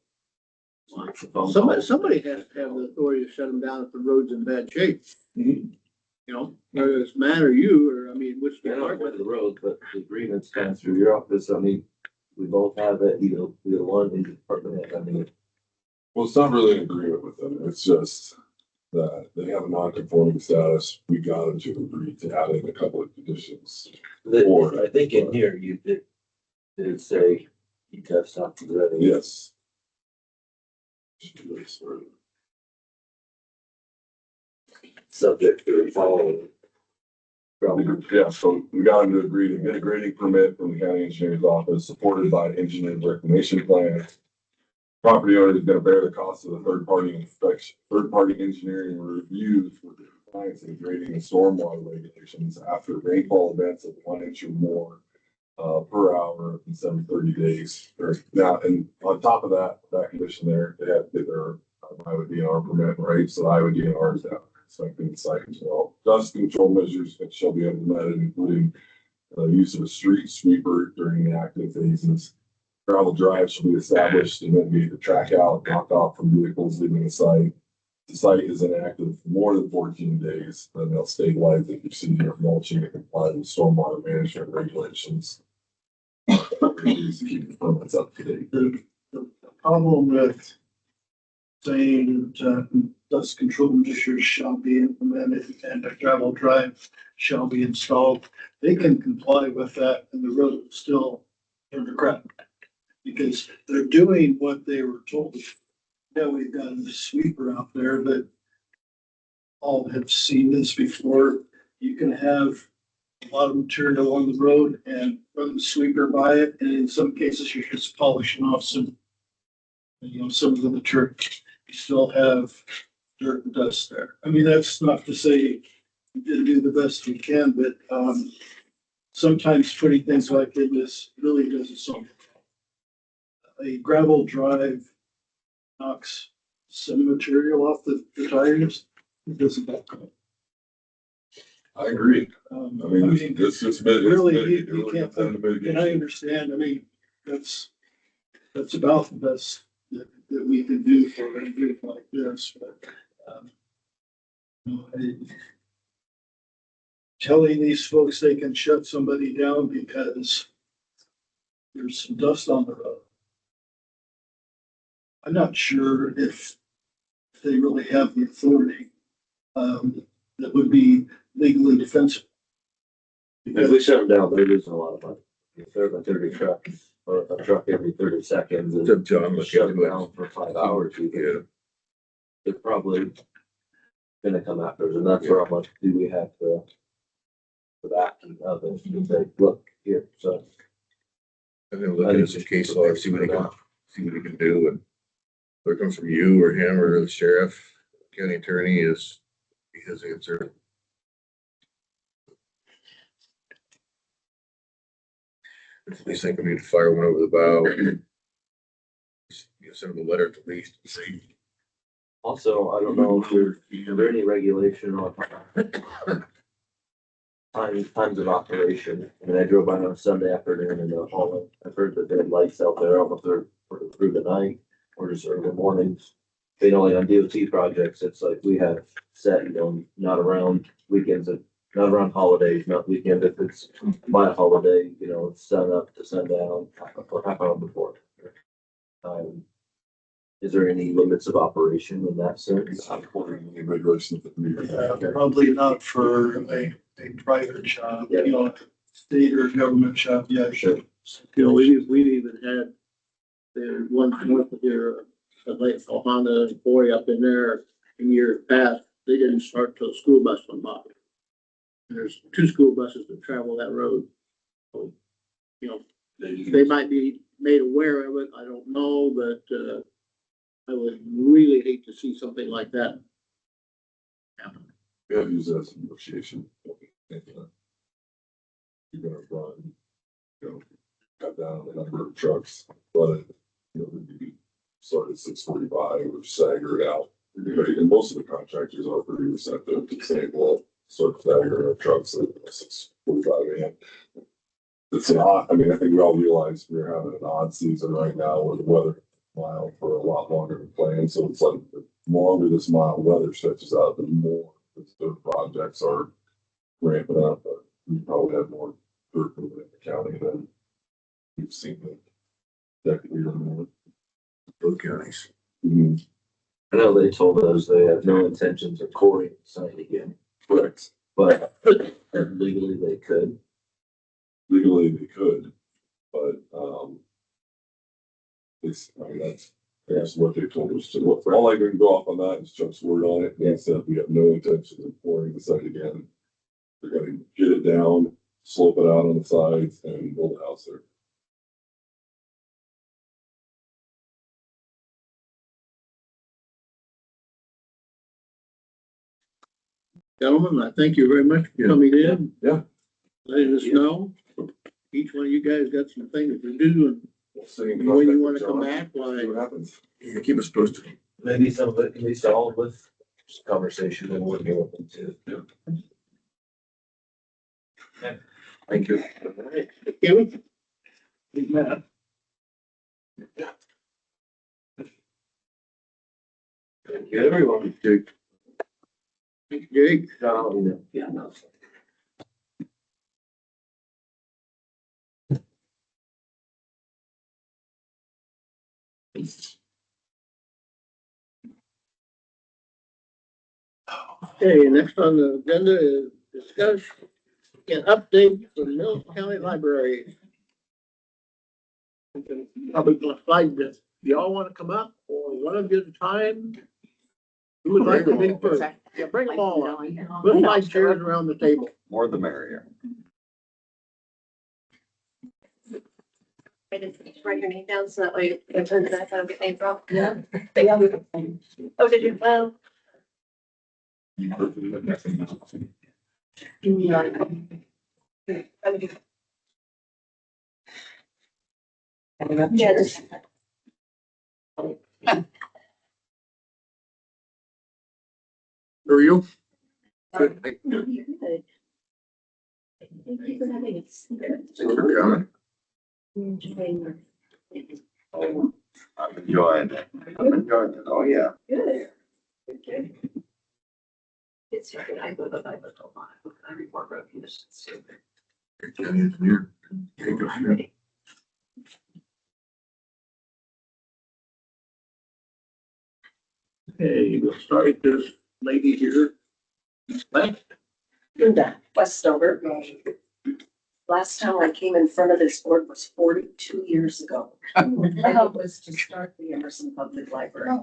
Somebody has to have the authority to shut them down if the road's in bad shape. You know, whether it's Matt or you, or I mean, which I don't know department. the road, but the agreement's kind of through your office. I mean, we both have it, either one in the department head. I mean, Well, it's not really an agreement with them. It's just that they have a non-conforming status. We got them to agree to add in a couple of conditions. I think in here you did say you test out the ready. Yes. Subject to following. Yeah, so we got them to agree to get a grading permit from the county engineer's office, supported by engineered reclamation plan. Property owner is gonna bear the cost of the third-party inspection, third-party engineering reviews for the compliance and grading and stormwater regulations after rainfall events of 1 inch or more per hour in 730 days. Now, and on top of that condition there, they have to get their highway DNR permit, right? So the highway DNR is out inspecting the site as well. Dust control measures that shall be implemented, including use of a street sweeper during the active phases. Gravel drives shall be established and then be to track out, knock off from vehicles leaving the site. The site is inactive for more than 14 days, then they'll stabilize the procedure of mulching and comply with stormwater management regulations. To keep the permits up to date. The problem with saying dust control measures shall be implemented and a gravel drive shall be installed, they can comply with that and the road is still underground. Because they're doing what they were told. Yeah, we've got a sweeper out there, but all have seen this before. You can have a lot of material on the road and run the sweeper by it, and in some cases, you're just polishing off some of the material. You still have dirt and dust there. I mean, that's not to say we didn't do the best we can, but sometimes putting things like this really doesn't solve it. A gravel drive knocks some material off the tires. It doesn't that good. I agree. I mean, this is. Really, you can't, and I understand, I mean, that's about the best that we can do for a group like this, but, telling these folks they can shut somebody down because there's some dust on the road. I'm not sure if they really have the authority, that would be legally defensible. If we shut them down, they're losing a lot of money. If they're a 30 truck or a truck every 30 seconds and Except John, look shut into them it. down for 5 hours, Yeah. they're probably gonna come after us, and that's where how much do we have to the backing of it, and say, look, here, so. And then look at some case law, see what he can do, and whether it comes from you or him or the sheriff, county attorney is his answer. At least think we need to fire one over the bow. Send them a letter at least, see. Also, I don't know if is there any regulation on times of operation. I mean, I drove by on Sunday afternoon and I've heard that they had lights out there. I don't know if they're through the night or just early mornings. They know, like on DOT projects, it's like we have set, not around weekends, not around holidays, not weekend. If it's by a holiday, it's sun up to sundown, half hour before. Is there any limits of operation in that sense? Any regulations that we have. Probably not for a private shop, Yeah. state or government shop, yeah, sure. We've even had The one north of here, like Ohana and Boy up in there in years past, they didn't start till the school bus went by. And there's 2 school buses that travel that road. So, you know, they might be made aware of it, I don't know, but, I would really hate to see something like that happen. We have used that as a negotiation. You're gonna run, cut down the number of trucks, but, maybe start at 6:45 or stagger it out. And most of the contractors are pretty receptive to saying, well, start staggering our trucks at 6:45 AM. It's an odd, I mean, I think we all realize we're having an odd season right now where the weather is mild for a lot longer than planned. So it's like the longer this mild weather stretches out, the more the projects are ramping up. But we probably have more dirt moving in the county than we've seen in decades or more. Both counties. Mhm. I know they told us they have no intentions of quarrying the site again, Correct. but legally they could. Legally, they could, but, I mean, that's what they told us to, all I can go off on that is Chuck's word on it, and he said we have no intention of pouring the site again. They're gonna get it down, slope it out on the sides, and build a house there. Gentlemen, I thank you very much for coming in. Yeah. Letting us know. Each one of you guys got some things to do, and We'll see. when you wanna come back, See why, what happens. Yeah, keep us posted. Maybe some of it can be solved with just conversation and working with them too. Yeah. Thank you. Kevin? Thank you, everyone. Jake. Yeah, no. Okay, next on the agenda is discuss an update from Mills County Library. We can probably gonna slide this. Do y'all wanna come up or one of you at a time? Who would like to be first? Yeah, bring them all up. We'll slide chairs around the table. More the merrier. Write your name down so that way if that's how I get name from. Yeah. Oh, did you? Well. Yeah, just. Who are you? No, you're good. Thank you for having us. Enjoying Oh, I'm enjoying it. I'm enjoying it. Oh, yeah. Good. Okay. It's here, I go to the Bible, I read more reviews. County engineer. Okay, go I'm ahead. ready. Okay, we'll start with this lady here. Left. Linda Westover. Last time I came in front of this board was 42 years ago. And it was to start the Emerson Public Library.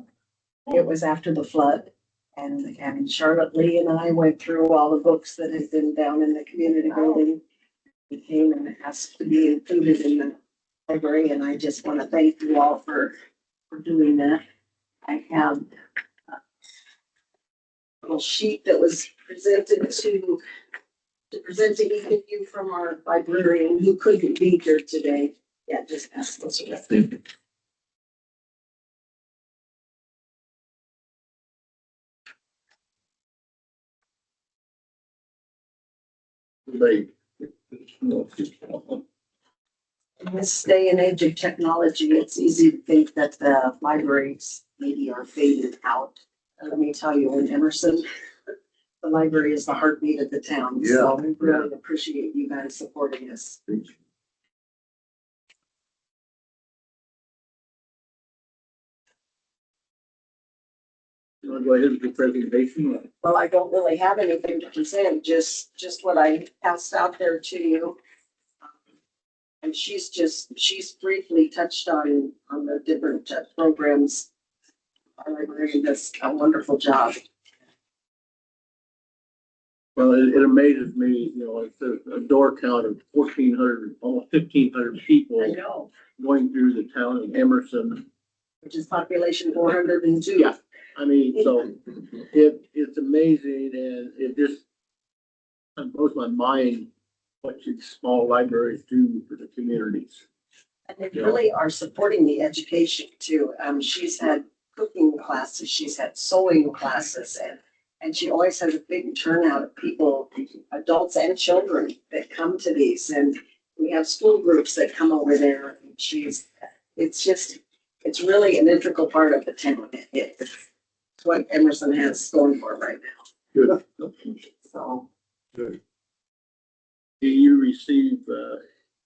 It was after the flood. And Charlotte Lee and I went through all the books that had been down in the community building. We came and asked to be included in the library, and I just want to thank you all for doing that. I have a little sheet that was presented to present to each of you from our librarian who couldn't be here today. Yeah, just ask those. Lady. In this day and age of technology, it's easy to think that the libraries maybe are faded out. Let me tell you, in Emerson, the library is the heartbeat of the town. So we really appreciate you guys supporting us. You wanna go ahead with the presentation? Well, I don't really have anything to present, just what I passed out there to you. And she's briefly touched on the different programs. Our librarian does a wonderful job. Well, it amazes me, you know, it's a door count of 1,400, almost 1,500 people I know, going through the town of Emerson. which is population 402. Yeah. I mean, so it's amazing and it just blows my mind what these small libraries do for the communities. And they really are supporting the education too. She's had cooking classes, she's had sewing classes, and she always has a big turnout of people, adults and children that come to these. And we have school groups that come over there. And it's really an integral part of the town. It's what Emerson has going for it right now. Good. So, Good. Do you receive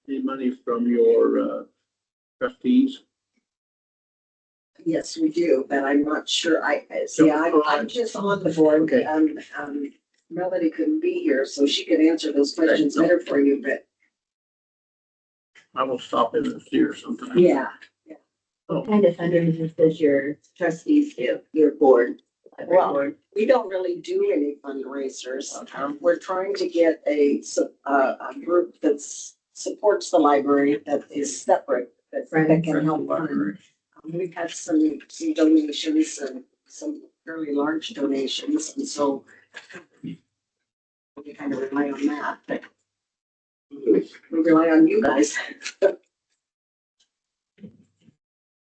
any money from your trustees? yes, we do, but I'm not sure. I'm just on the board. Okay. Melody couldn't be here, so she could answer those questions better for you, but I will stop in and see her sometime. yeah. What kind of fundraisers does your trustees do, your board? Well, we don't really do any fundraisers. We're trying to get a group that supports the library that is separate, that can help fund. We've had some donations and some fairly large donations, and so we kind of rely on that, but we rely on you guys.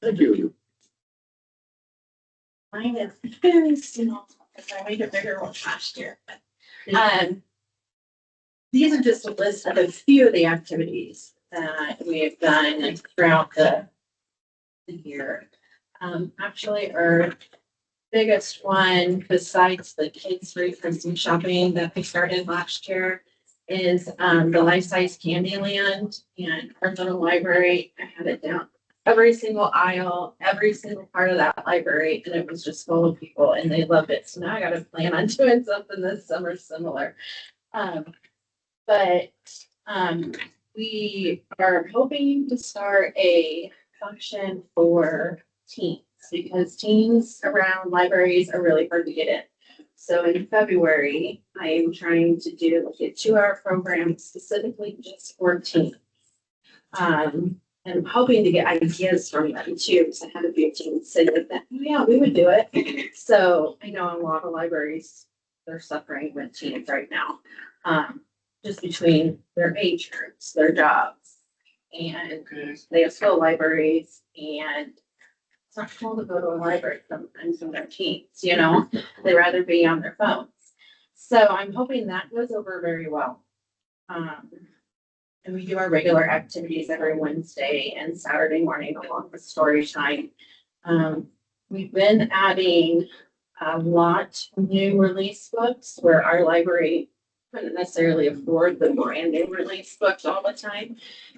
Thank you. Mine is very small, because I made a bigger one last year. These are just a list of a few of the activities that we have done throughout the year. Actually, our biggest one, besides the kids' free Christmas shopping that we started last year, is the life-size Candyland. And our little library, I had it down every single aisle, every single part of that library, and it was just full of people, and they loved it. So now I got to plan on doing something this summer similar. But we are hoping to start a function for teens, because teens around libraries are really hard to get in. So in February, I am trying to do like a 2-hour program specifically just for teens. And I'm hoping to get ideas from them too, because I had a few teens say that, oh, yeah, we would do it. So I know a lot of libraries, they're suffering with teens right now, just between their age groups, their jobs, and they have slow libraries, and it's not cool to go to a library sometimes when they're teens, you know, they'd rather be on their phones. So I'm hoping that goes over very well. And we do our regular activities every Wednesday and Saturday morning along with story time. We've been adding a lot of new release books where our library couldn't necessarily afford the brand new release books all the time.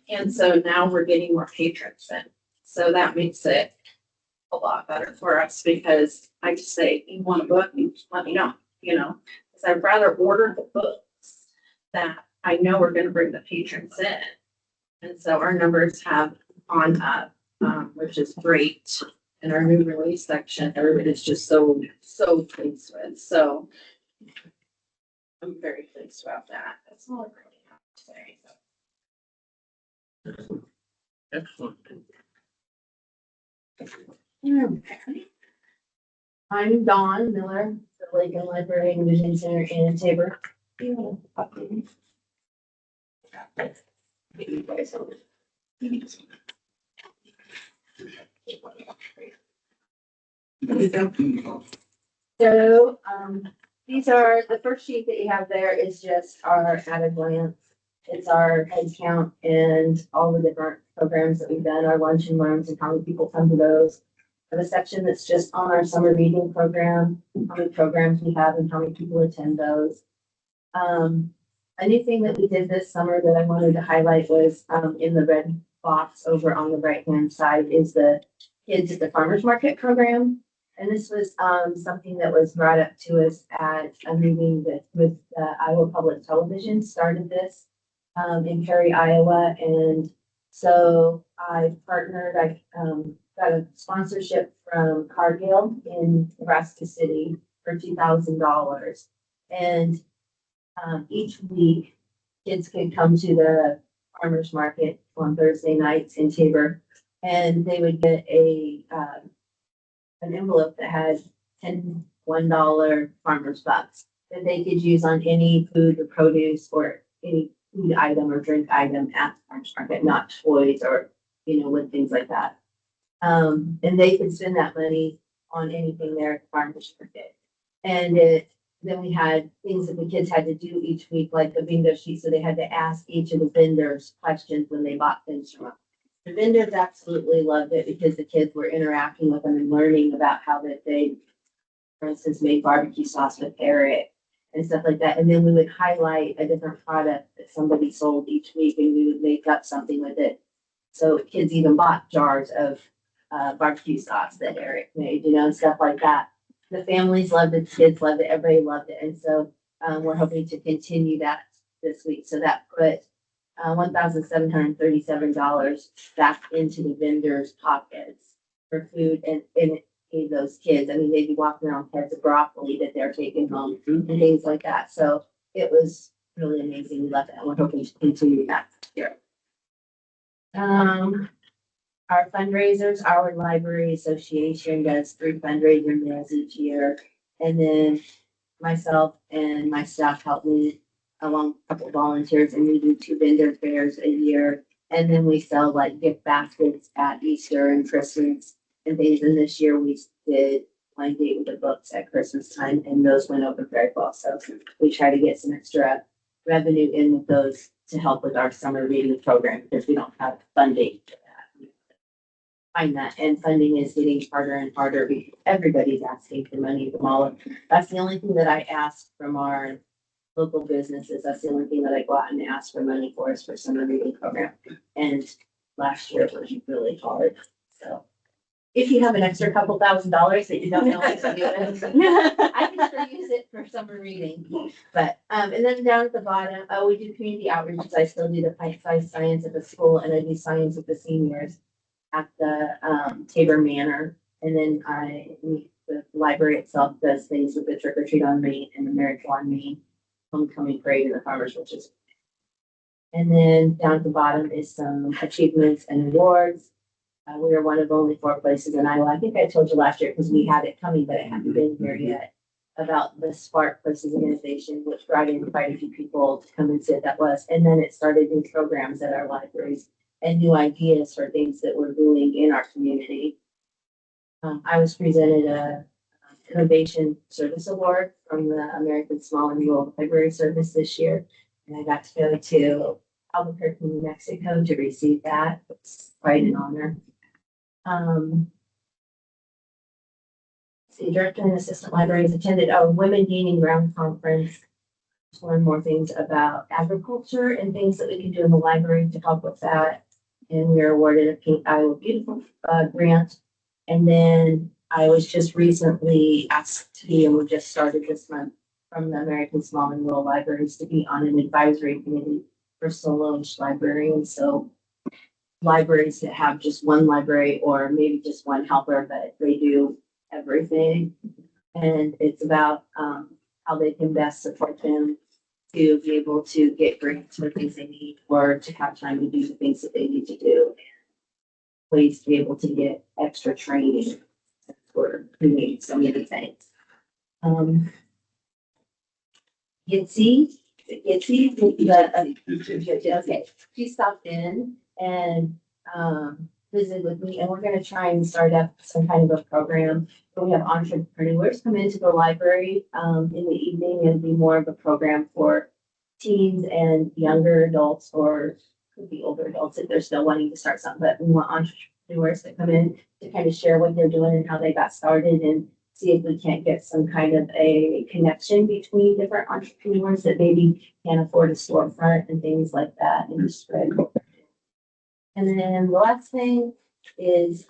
And so now we're getting more patrons in. So that makes it a lot better for us, because I just say, you want a book, you just let me know, you know, because I'd rather order the books that I know we're going to bring the patrons in. And so our numbers have gone up, which is great. And our new release section, everybody's just so pleased with. So I'm very pleased about that. That's all I really have to say. Excellent. Okay. I'm Dawn Miller, the Lincoln Library and Vision Center in Tabor. So, these are, the first sheet that you have there is just our at a glance. It's our head count and all the different programs that we've done, our lunch and learns, and how many people come to those. And a section that's just on our summer reading program, how many programs we have and how many people attend those. A new thing that we did this summer that I wanted to highlight was in the red box over on the right-hand side is the Kids at the Farmers Market program. And this was something that was brought up to us at a meeting with Iowa Public Television, started this in Perry, Iowa. And so I partnered, got a sponsorship from Cargill in Nebraska City for $2,000. And each week, kids could come to the farmer's market on Thursday nights in Tabor, and they would get an envelope that had 10 $1 farmer's bucks that they could use on any food or produce or any food item or drink item at the farmer's market, not toys or, with things like that. And they could spend that money on anything there at the farmer's market. And then we had things that the kids had to do each week, like the bingo sheet. So they had to ask each of the vendors questions when they bought things from them. The vendors absolutely loved it because the kids were interacting with them and learning about how that they, for instance, made barbecue sauce with carrot and stuff like that. And then we would highlight a different product that somebody sold each week and we would make up something with it. So kids even bought jars of barbecue sauce that Eric made, and stuff like that. The families loved it, the kids loved it, everybody loved it. And so we're hoping to continue that this week. So that put $1,737 back into the vendors' pockets for food and those kids. I mean, they'd be walking around with heads of broccoli that they're taking home and things like that. So it was really amazing. We loved it, and we're hoping to continue that here. Our fundraisers, our library association does 3 fundraiser meals each year. And then myself and my staff help me along a couple of volunteers, and we do 2 vendor fairs a year. And then we sell like gift baskets at Easter and Christmas and things. And this year we did Blind Date with the Books at Christmas time, and those went over very well. So we try to get some extra revenue in with those to help with our summer reading program because we don't have funding for that. Find that, and funding is getting harder and harder because everybody's asking for money from all. That's the only thing that I ask from our local businesses. That's the only thing that I go out and ask for money for is for summer reading program. And last year was really hard. So if you have an extra couple $1,000s that you don't know what to do with, I can sure use it for summer reading. But and then down at the bottom, we do community outreaches. I still do the pint-sized science at the school, and I do science with the seniors at the Tabor Manor. And then the library itself does things with the Trick or Treat on Main and the Miracle on Main, Homecoming Parade, and the Farmers Witches. And then down at the bottom is some achievements and awards. We are one of only 4 places in Iowa. I think I told you last year because we had it coming, but it hadn't been here yet, about the Spark Places organization, which brought in quite a few people to come and see what that was. And then it started new programs at our libraries and new ideas for things that we're doing in our community. I was presented a Innovation Service Award from the American Small and Rural Library Service this year. And I got to go to Albuquerque, New Mexico to receive that. It's quite an honor. The director and assistant librarians attended a Women Gaining Ground conference to learn more things about agriculture and things that we can do in the library to help with that. And we were awarded a Pink Iowa Beautiful grant. And then I was just recently asked to be, and we just started this month, from the American Small and Rural Libraries to be on an advisory committee for solo-ish librarians. So libraries that have just one library or maybe just one helper, but they do everything. And it's about how they can best support them to be able to get grants for things they need or to have time to do the things that they need to do. Ways to be able to get extra training for doing so many things. Yitzi, okay, she stopped in and visited with me, and we're going to try and start up some kind of a program where we have entrepreneurs come into the library in the evening and be more of a program for teens and younger adults, or could be older adults if they're still wanting to start something. But we want entrepreneurs to come in to kind of share what they're doing and how they got started, and see if we can't get some kind of a connection between different entrepreneurs that maybe can't afford a storefront and things like that, and just spread. And then the last thing is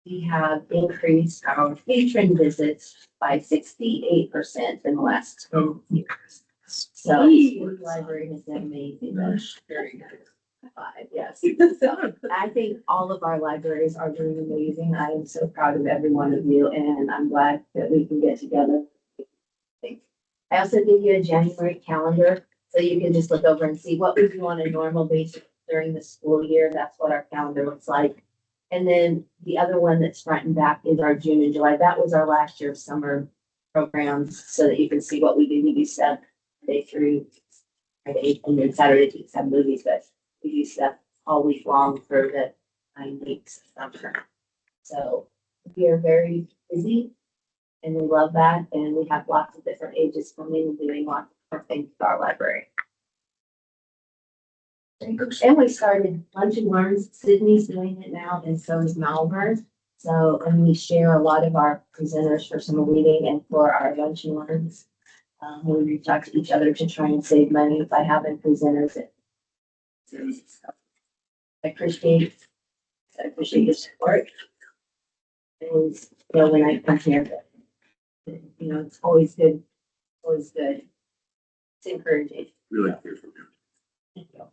we have increased our patron visits by 68% in the last 10 years. So the library has been amazing. That's very good. Five, yes. So I think all of our libraries are doing amazing. I am so proud of every one of you, and I'm glad that we can get together. I also gave you a January calendar, so you can just look over and see what we do on a normal basis during the school year. That's what our calendar looks like. And then the other one that's front and back is our June and July. That was our last year of summer programs, so that you can see what we do. We do stuff Monday through Friday, and then Saturday we have movies, but we do stuff all week long for the 9 weeks of summer. So we are very busy and we love that. And we have lots of different ages coming and doing lots of things for our library. And we started Lunch and Learns. Sydney's doing it now, and so is Malvern. So, and we share a lot of our presenters for summer reading and for our Lunch and Learns. We reach out to each other to try and save money by having presenters. I appreciate your support. And, you know, when I come here, you know, it's always good, always good. It's encouraging. Really hear from you. Thank you.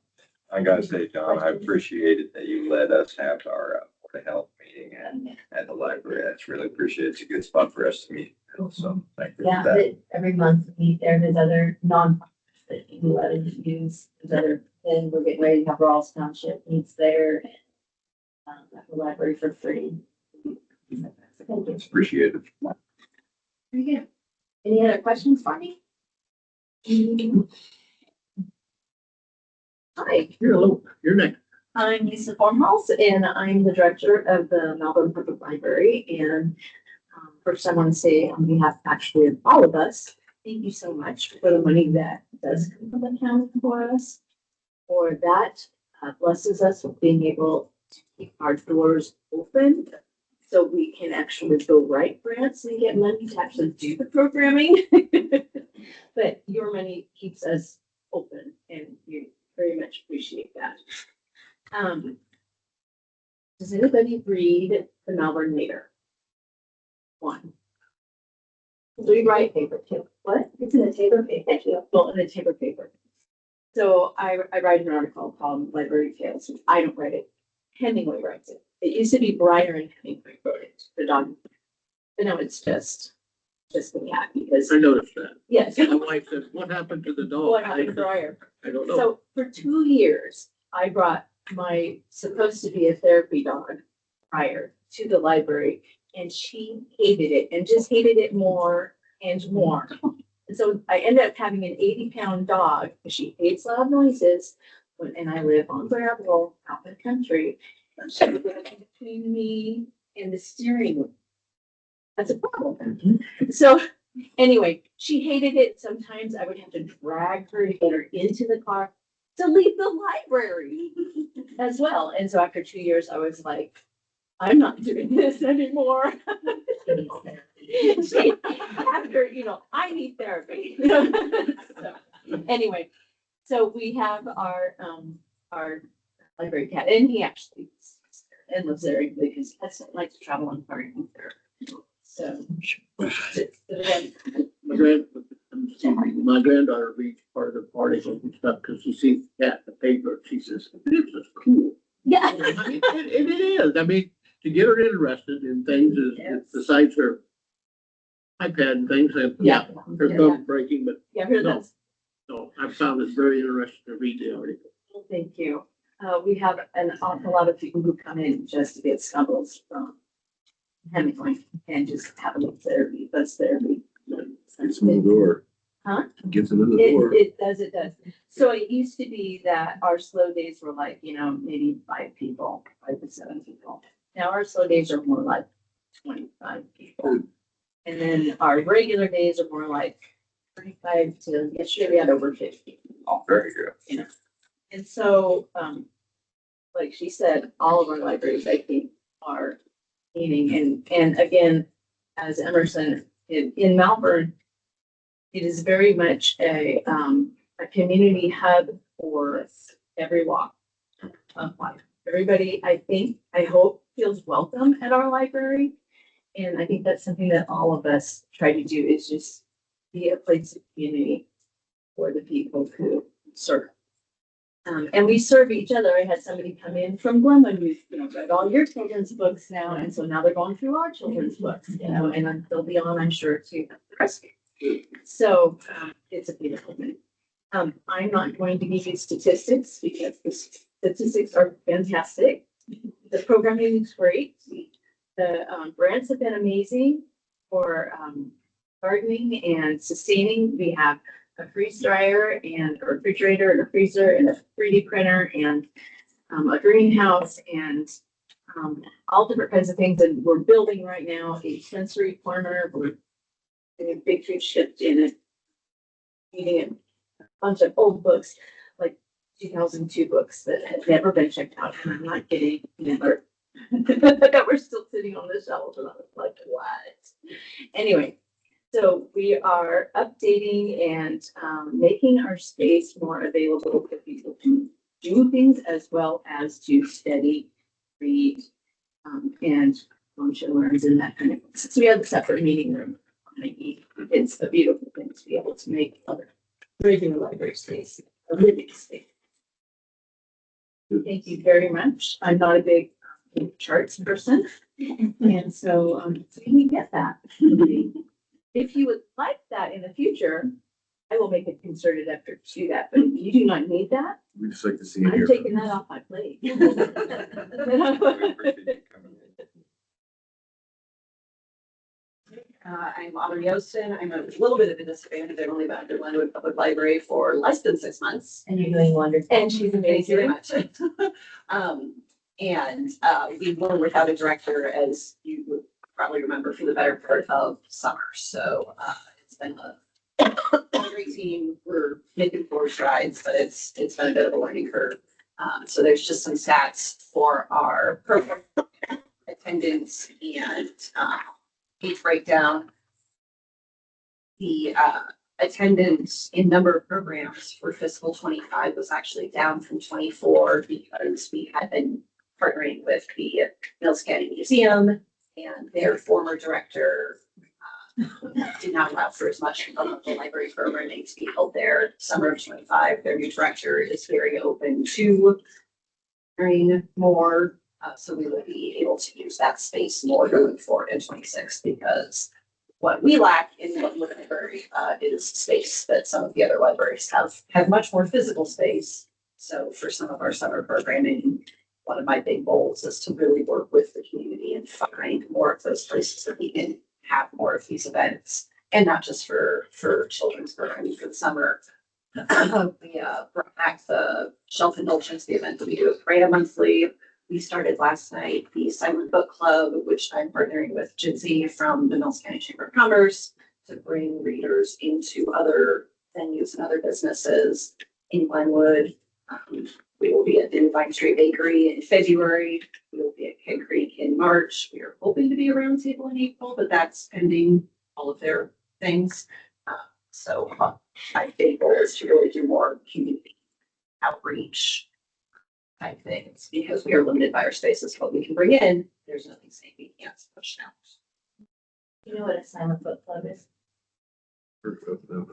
I gotta say, John, I appreciated that you let us have our Board of Health meeting at the library. That's really appreciated. It's a good spot for us to meet. So thank you Yeah, for that. but every month we meet there. There's other non-profits that you let us use. There's other, and we're getting ready to have Rawls Township meets there. At the library for free. Thank you. It's appreciated. Very good. Any other questions for me? Hi, You're next. I'm Lisa Formhouse, and I'm the director of the Melbourne Public Library. And first, I want to say on behalf actually of all of us, thank you so much for the money that does come from the county for us. For that, blesses us with being able to keep our doors open so we can actually go write grants and get money to actually do the programming. But your money keeps us open, and you very much appreciate that. Does anybody read the Malvern Leader? One. We write paper too. What? It's in the Tabor paper. Well, in the Tabor paper. So I write an article called Library Tales. I don't write it. Hemingway writes it. It used to be Breyer and Hemingway wrote it, the dog. But now it's just the cat because, I noticed that. yes. My wife says, what happened to the dog? What happened to Breyer? I don't know. So for 2 years, I brought my supposed to be a therapy dog prior to the library, and she hated it and just hated it more and more. And so I ended up having an 80-pound dog because she hates loud noises. And I live on gravel out in the country. And she would get between me and the steering wheel. That's a problem. So anyway, she hated it. Sometimes I would have to drag her to get her into the car to leave the library as well. And so after 2 years, I was like, I'm not doing this anymore. After, you know, I need therapy. So, anyway, so we have our library cat, and he actually and lives there because he doesn't like to travel on party there. So. My granddaughter reads part of the articles and stuff because she sees that in the paper. She says, this is cool. Yeah. I mean, it is. I mean, to get her interested in things is Yes. besides her iPad and things. Yeah. Her thumb breaking, but Yeah, here No. that's. no, I found it very interesting to read the article. Thank you. We have an awful lot of people who come in just to get stumbles from Hemingway and just have a little therapy, buzz therapy. Gets them in the door. Huh? Gets them in the door. It does. So it used to be that our slow days were like, you know, maybe 5 people, 5 to 7 people. Now our slow days are more like 25 people. And then our regular days are more like 35 to, yesterday we had over 50. Oh, very good. You know, and so, like she said, all of our libraries, I think, are meeting. And again, as Emerson in Malvern, it is very much a community hub for every walk of life. Everybody, I hope, feels welcome at our library. And I think that's something that all of us try to do is just be a place of community for the people who serve. And we serve each other. I had somebody come in from Glenwood, who's, read all your children's books now, and so now they're going through our children's books, and they'll be on, I'm sure, to the rest. So, it's a beautiful thing. I'm not going to give you statistics because the statistics are fantastic. The programming is great. The grants have been amazing for gardening and sustaining. We have a freeze dryer and a refrigerator and a freezer and a 3D printer and a greenhouse and all different kinds of things. And we're building right now a sensory corner with a big food shift in it, eating a bunch of old books, like 2002 books that have never been checked out. And I'm not kidding, never. That we're still sitting on the shelf. And I was like, what? Anyway, so we are updating and making our space more available for people to do things as well as to study, read, and function learns and that kind of thing. Since we have a separate meeting room, it's a beautiful thing to be able to make other regular library space a living space. Thank you very much. I'm not a big charts person, and so we get that. If you would like that in the future, I will make a concerted effort to do that, but if you do not need that, We just like to see it I'm here. taking that off my plate. We appreciate you coming in. I'm Autumn Yostin. I'm a little bit of a disadvantage. I've only been at the Glenwood Public Library for less than 6 months. And you're doing wonderful. And she's amazing. Thank you very much. We were without a director, as you would probably remember, for the better part of summer. So it's been a great team. We're making forward strides, but it's been a bit of a learning curve. So there's just some stats for our program attendance and each breakdown. The attendance in number of programs for fiscal 25 was actually down from 24 because we had been partnering with the Mills County Museum and their former director did not allow for as much local library programming to be held there. Summer of 25, their new director is very open to bring more. So we will be able to use that space more going forward in 26 because what we lack in the library is space, that some of the other libraries have much more physical space. So for some of our summer programming, one of my big goals is to really work with the community and find more of those places that we can have more of these events, and not just for children's programming for the summer. We brought back the shelf indulgence, the event that we do with Freya monthly. We started last night the Silent Book Club, which I'm partnering with Jitsi from the Mills County Chamber of Commerce to bring readers into other venues and other businesses in Glenwood. We will be at the Vine Street Bakery in February. We will be at Keg Creek in March. We are hoping to be a roundtable in April, but that's pending all of their things. So my big goal is to really do more community outreach type things because we are limited by our spaces. What we can bring in, there's nothing saying we can't push out. You know what a silent book club is?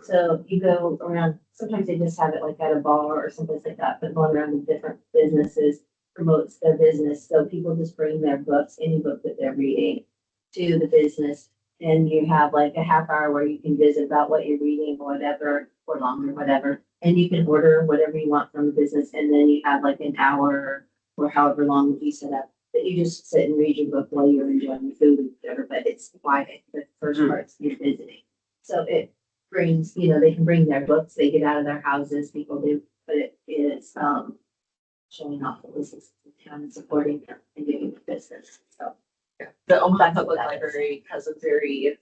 So you go around, sometimes they just have it like at a bar or someplace like that, but going around with different businesses promotes their business. So people just bring their books, any book that they're reading, to the business. And you have like a half hour where you can visit about what you're reading or whatever, or longer, whatever. And you can order whatever you want from the business. And then you have like an hour or however long you set up that you just sit and read your book while you're enjoying the food and whatever. But it's quiet. The first part's you visiting. So it brings, they can bring their books, they get out of their houses, people do, but it is showing off the business in town and supporting them and doing the business. So The Omaha Public Library has a very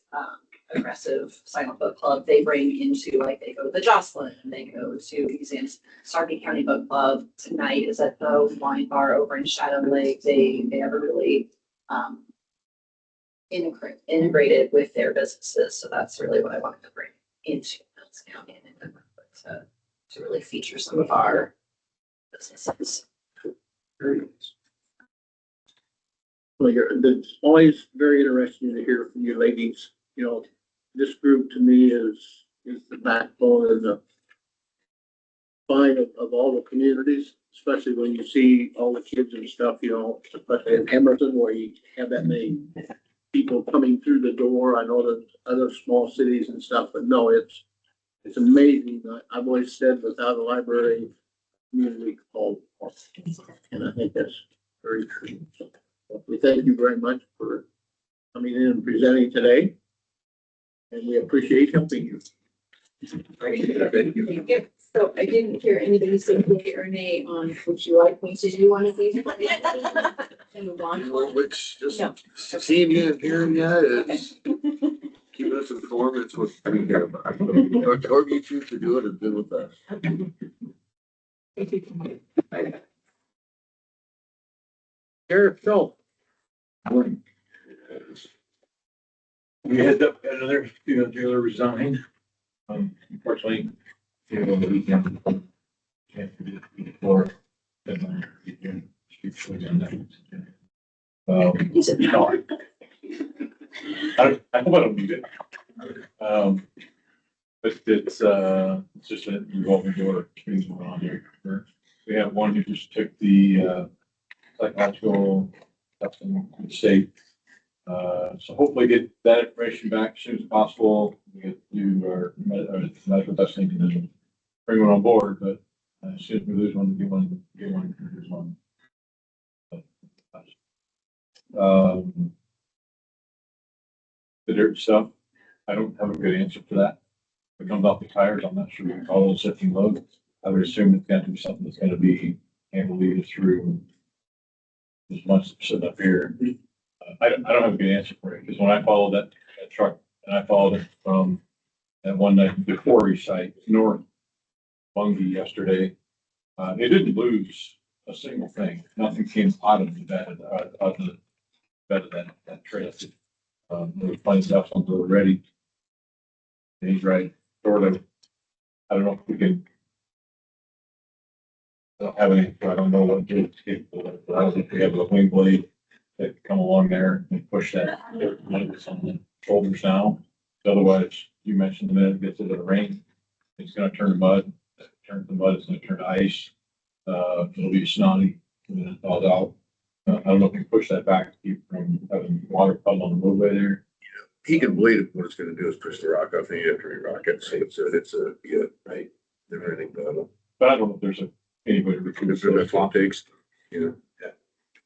aggressive silent book club. They bring into, like, they go to the Jocelyn and they go to museums. Sarpy County Book Club tonight is at the wine bar over in Shadow Lake. They have a really integrated with their businesses. So that's really what I wanted to bring into Mills County and to really feature some of our businesses. Well, it's always very interesting to hear from you ladies. This group to me is the backbone of the fine of all the communities, especially when you see all the kids and stuff, you know, especially in Emerson where you have that many people coming through the door. I know there's other small cities and stuff, but no, it's amazing. I've always said without a library, community called. And I think that's very true. So we thank you very much for coming in and presenting today. And we appreciate helping you. Thank you. So I didn't hear anybody say yay or nay on, would you like me to do one of these? And move on? Which just No. seeing you and hearing you is keeping us informed. It's what we care about. Or you choose to do it and do with us. Sheriff Schultz. We had another female jailer resign. Unfortunately, on the weekend. Can't do it before. Is it not? I hope I don't need it. But it's just a revolving door things going on here. We have one who just took the, psychological testing from the state. So hopefully get that information back as soon as possible. We get to our medical testing and then bring one on board, but as soon as we lose one, get one, here's one. The dirt stuff, I don't have a good answer for that. If it comes off the tires, I'm not sure we can call those sifting loads. I would assume it's got to be something that's gonna be handled either through this month's sitting up here. I don't have a good answer for it, because when I followed that truck, and I followed it from that one night, the quarry site, north Bungie yesterday, it didn't lose a single thing. Nothing came out of the bed, out of the bed of that trail. There was plenty of stuff on the road ready. And he's right, sort of, I don't know if we can. I don't have any, I don't know what it's capable of, but I don't think we have a wing blade that can come along there and push that one that's on the shoulders now. Otherwise, you mentioned the minute it gets into the rain, it's gonna turn to mud. Turn to mud, it's gonna turn to ice. It'll be snotty and then it thaws out. I don't know if we can push that back to keep from having water puddle on the roadway there. He can blade it. What it's gonna do is push the rock off the after he rock it. So it's a, yeah, right. Never anything but. But I don't know if there's anybody who can. That's what it takes, you know.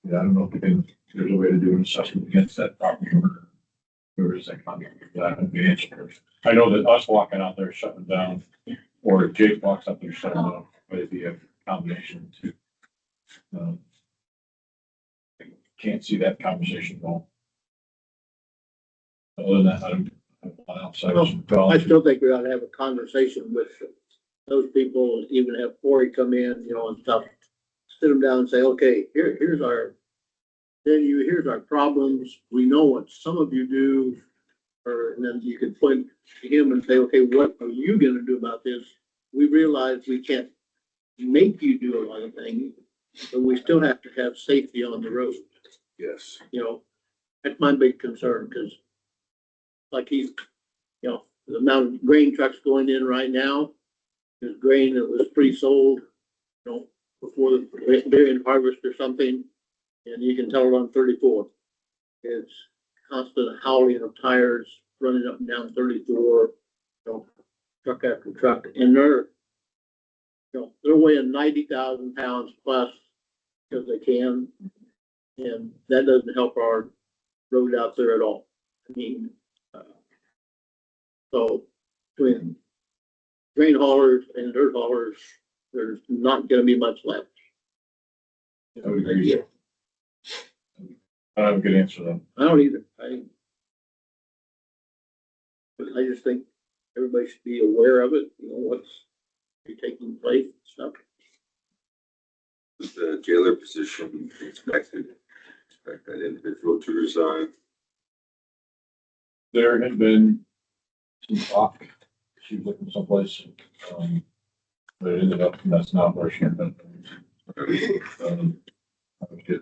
Yeah, I don't know if we can, there's a way to do an assessment against that property owner. Who is that contractor? That would be answered. I know that us walking out there shutting down, or if Jake walks up there shutting down, but it'd be a combination too. Can't see that conversation going. Other than that, I'm outside. I still think we ought to have a conversation with those people, even have Corey come in, you know, and stuff. Sit them down and say, okay, here's our problems. We know what some of you do. And then you can point to him and say, okay, what are you gonna do about this? We realize we can't make you do a lot of things, but we still have to have safety on the road. Yes. You know, that's my big concern, because like he's, you know, the amount of grain trucks going in right now, there's grain that was pre-sold, you know, before they're in harvest or something, and you can tell it on 34. It's constant howling of tires running up and down 34, you know, truck after truck, and they're weighing 90,000 pounds plus because they can, and that doesn't help our road out there at all. I mean, so between grain haulers and dirt haulers, there's not going to be much left. I would agree. I don't have a good answer though. I don't either. I just think everybody should be aware of it, you know, what's taking place and stuff. The jailer position expect that individual to resign. There had been some talk, she was looking someplace, but it ended up, that's not where she had been. I would get,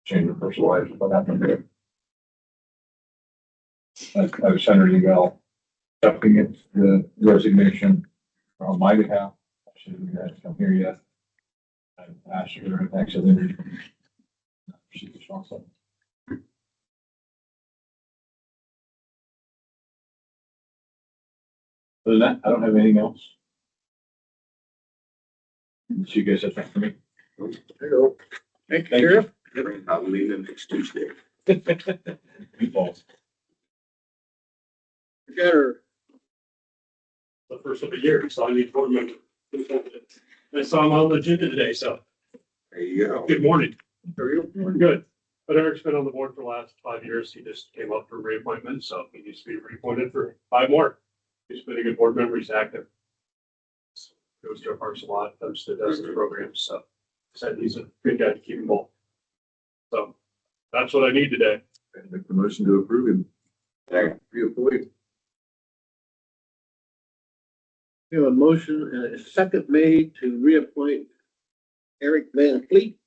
change her personal life, what happened there. I was sent her an email accepting it, the resignation on my behalf. Should you guys come here yet? I asked her, actually. She was awesome. Other than that, I don't have anything else. So you guys have something for me? Hello. Thank you, Sheriff. I'm leaving next Tuesday. Meatballs. We got her. The first of the year, so I need board member. I saw him on the agenda today, so There you go. good morning. How are you? We're good. But Eric's been on the board for the last 5 years. He just came up for reappointment, so he needs to be reappointed for 5 more. He's been a good board member. He's active. Goes to our parks a lot, does the programs, so said he's a good guy to keep involved. So that's what I need today. Make the motion to approve him. Second. Reappoint. We have a motion and a second made to reappoint Eric Van Fleet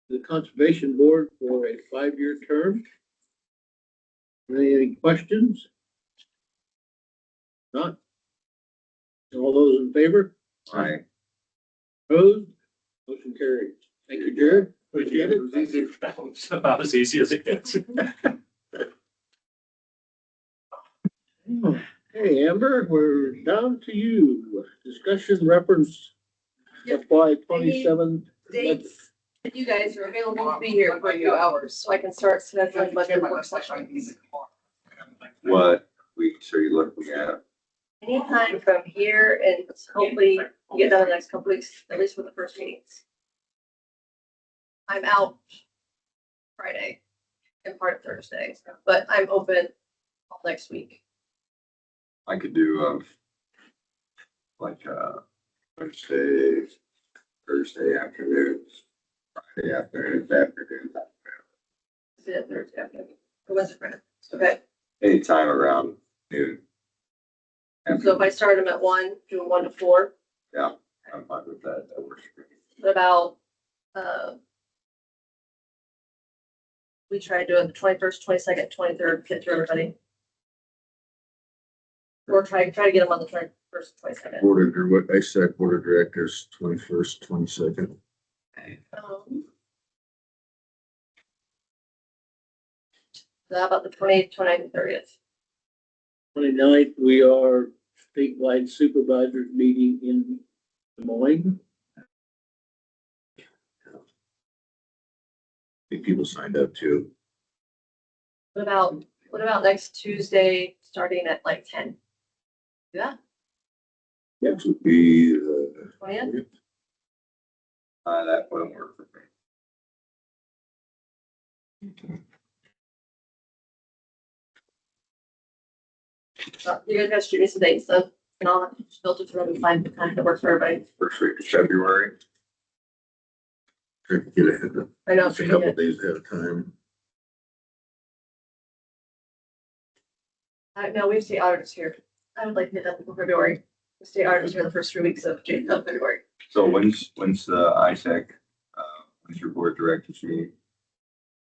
to the Conservation Board for a 5-year term. Any questions? Not? All those in favor? Aye. Opposed? Motion carried. Thank you, Jared. Appreciate it. It's about as easy as it gets. Hey, Amber, we're down to you. Discussion reference FY 27. Dates, if you guys are available to be here for a few hours, so I can start scheduling budget work sessions. What weeks are you looking at? Anytime from here and hopefully get done in the next couple weeks, at least with the first meetings. I'm out Friday and part of Thursday, but I'm open all next week. I could do, Thursday afternoons, Friday afternoons, Is it Thursday afternoon? Or was it Friday? Okay, anytime around noon. so if I start them at 1, do 1 to 4, Yeah, I'm fine with that. That works for me. what about, we try to do it the 21st, 22nd, 23rd, get through everybody. Or try to get them on the 21st, 22nd. What I said, board of directors, 21st, 22nd. So how about the 28th, 29th, and 30th? 29th, we are statewide supervisors meeting in Des Moines. I think people signed up too. What about next Tuesday, starting at like 10? Yeah, Next would be the 20th? That wouldn't work for me. You guys gotta shoot me some dates, so, and I'll filter through and find the time that works for everybody. First week of February. trying to get ahead of I know. a couple days ahead of time. No, we have state auditors here. I would like to hit that for February. The state auditors here the first 3 weeks of February. So when's the ISAC, when's your board directors meeting?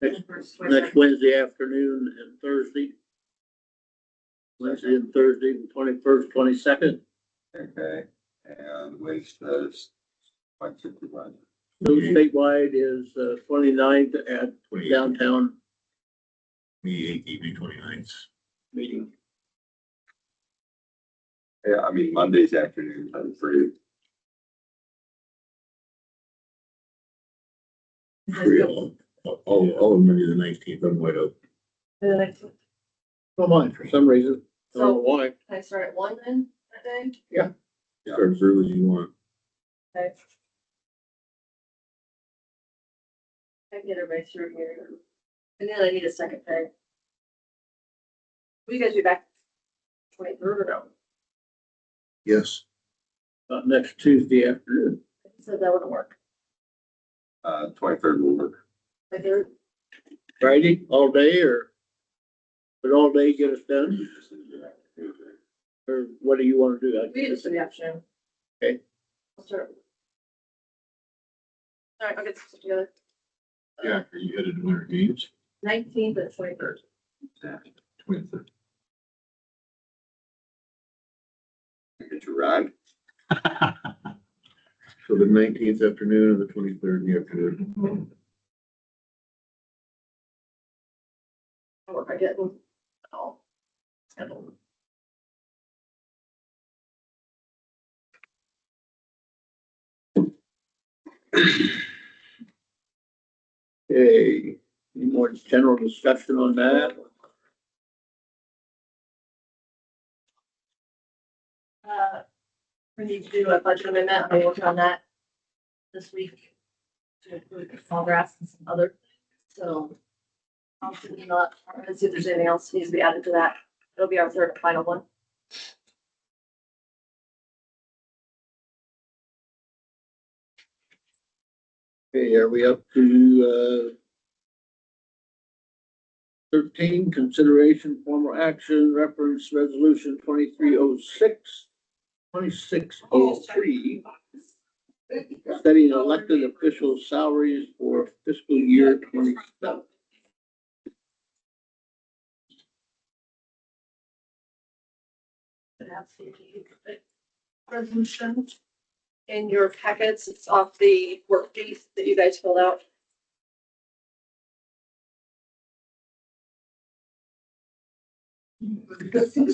Next Wednesday afternoon and Thursday. Wednesday and Thursday, the 21st, 22nd. Okay, and when's the, supervisor? So statewide is 29th at 28th, downtown 28th, evening 29th. meeting. Yeah, I mean, Mondays afternoons, I'm free. Free all of Monday the 19th, I'm wide open. Don't mind for some reason. I don't know why. Can I start at 1 then that day? Start as early as you want. Okay. I can get everybody through here. And then I need a second pay. Will you guys be back 23rd or no? Yes. Next Tuesday afternoon. So that wouldn't work. 23rd will work. Like there, Friday, all day, or would all day get us done? Or what do you want to do? we just do the afternoon. Okay. I'll start. All right, I'll get this together. Yeah, are you headed to Winter Games? 19th and 23rd. 23rd. Get you ride. So the 19th afternoon and the 23rd in the afternoon. Or I didn't. Oh. I don't. Okay, any more general discussion on that? We need to do a budget amendment. I'm working on that this week. To include small grass and some other, so. I'll see if there's anything else needs to be added to that. It'll be our third and final one. Okay, are we up to, 13, consideration formal action reference resolution 2306, 2603, setting elected official salaries for fiscal year 27. Resolution in your packets. It's off the worksheet that you guys filled out. I didn't think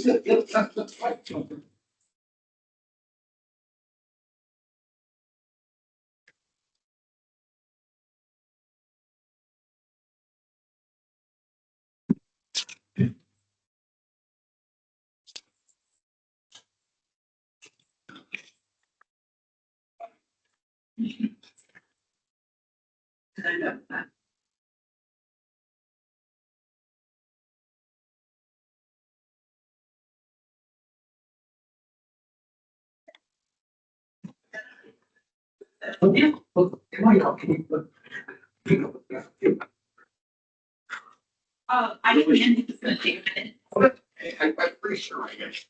it's gonna take a minute. I'm pretty sure I guess.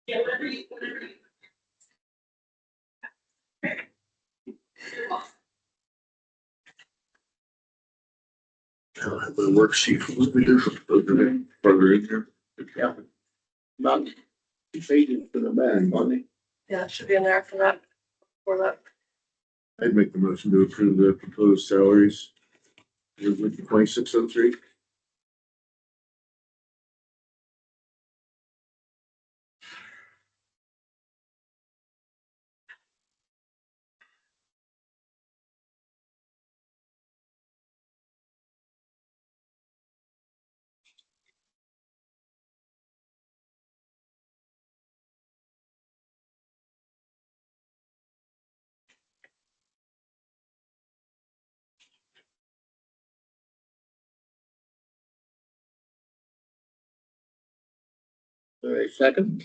Yeah, whatever you. I'll have my worksheet further in here. Yeah. About 2 pages to the back, money. Yeah, it should be in there for that, for that. I'd make the motion to approve the proposed salaries. With 2603. All right, second.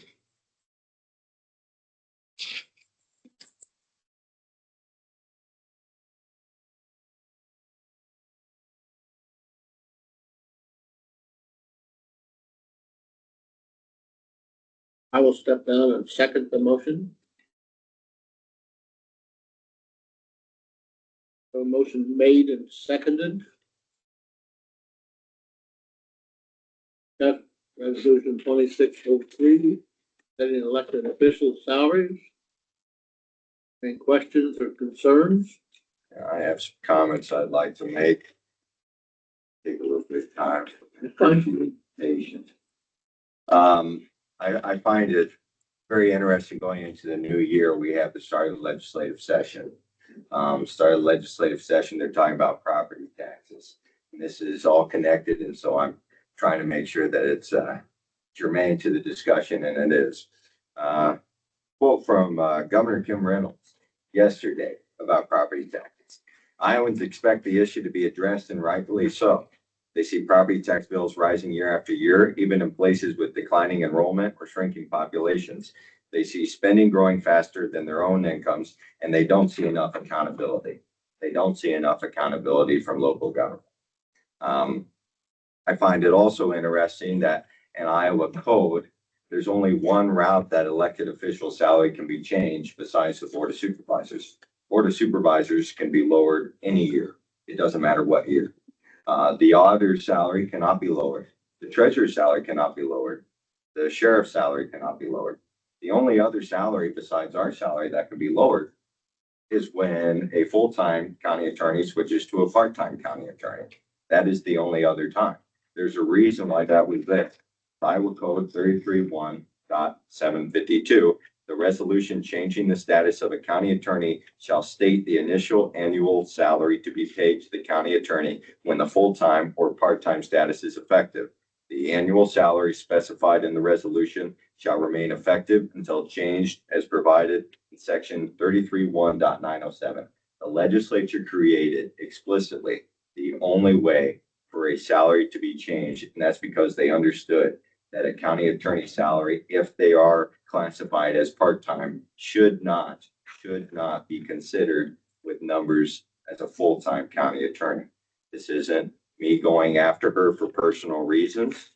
I will step down and second the motion. So motion made and seconded. That resolution 2603, setting elected official salaries. Any questions or concerns? I have some comments I'd like to make. Take a little bit of time. Patient. I find it very interesting going into the new year. We have the start of the legislative session. Start of the legislative session, they're talking about property taxes. And this is all connected, and so I'm trying to make sure that it's germane to the discussion, and it is. Quote from Governor Kim Reynolds yesterday about property taxes. Iowans expect the issue to be addressed, and rightfully so. They see property tax bills rising year after year, even in places with declining enrollment or shrinking populations. They see spending growing faster than their own incomes, and they don't see enough accountability. They don't see enough accountability from local government. I find it also interesting that in Iowa code, there's only one route that elected official salary can be changed besides the Board of Supervisors. Board of Supervisors can be lowered any year. It doesn't matter what year. The auditor's salary cannot be lowered. The treasurer's salary cannot be lowered. The sheriff's salary cannot be lowered. The only other salary besides our salary that could be lowered is when a full-time county attorney switches to a part-time county attorney. That is the only other time. There's a reason why that was there. Iowa Code 33.1.752. The resolution changing the status of a county attorney shall state the initial annual salary to be paid to the county attorney when the full-time or part-time status is effective. The annual salary specified in the resolution shall remain effective until changed as provided in section 33.1.907. The legislature created explicitly the only way for a salary to be changed, and that's because they understood that a county attorney salary, if they are classified as part-time, should not be considered with numbers as a full-time county attorney. This isn't me going after her for personal reasons.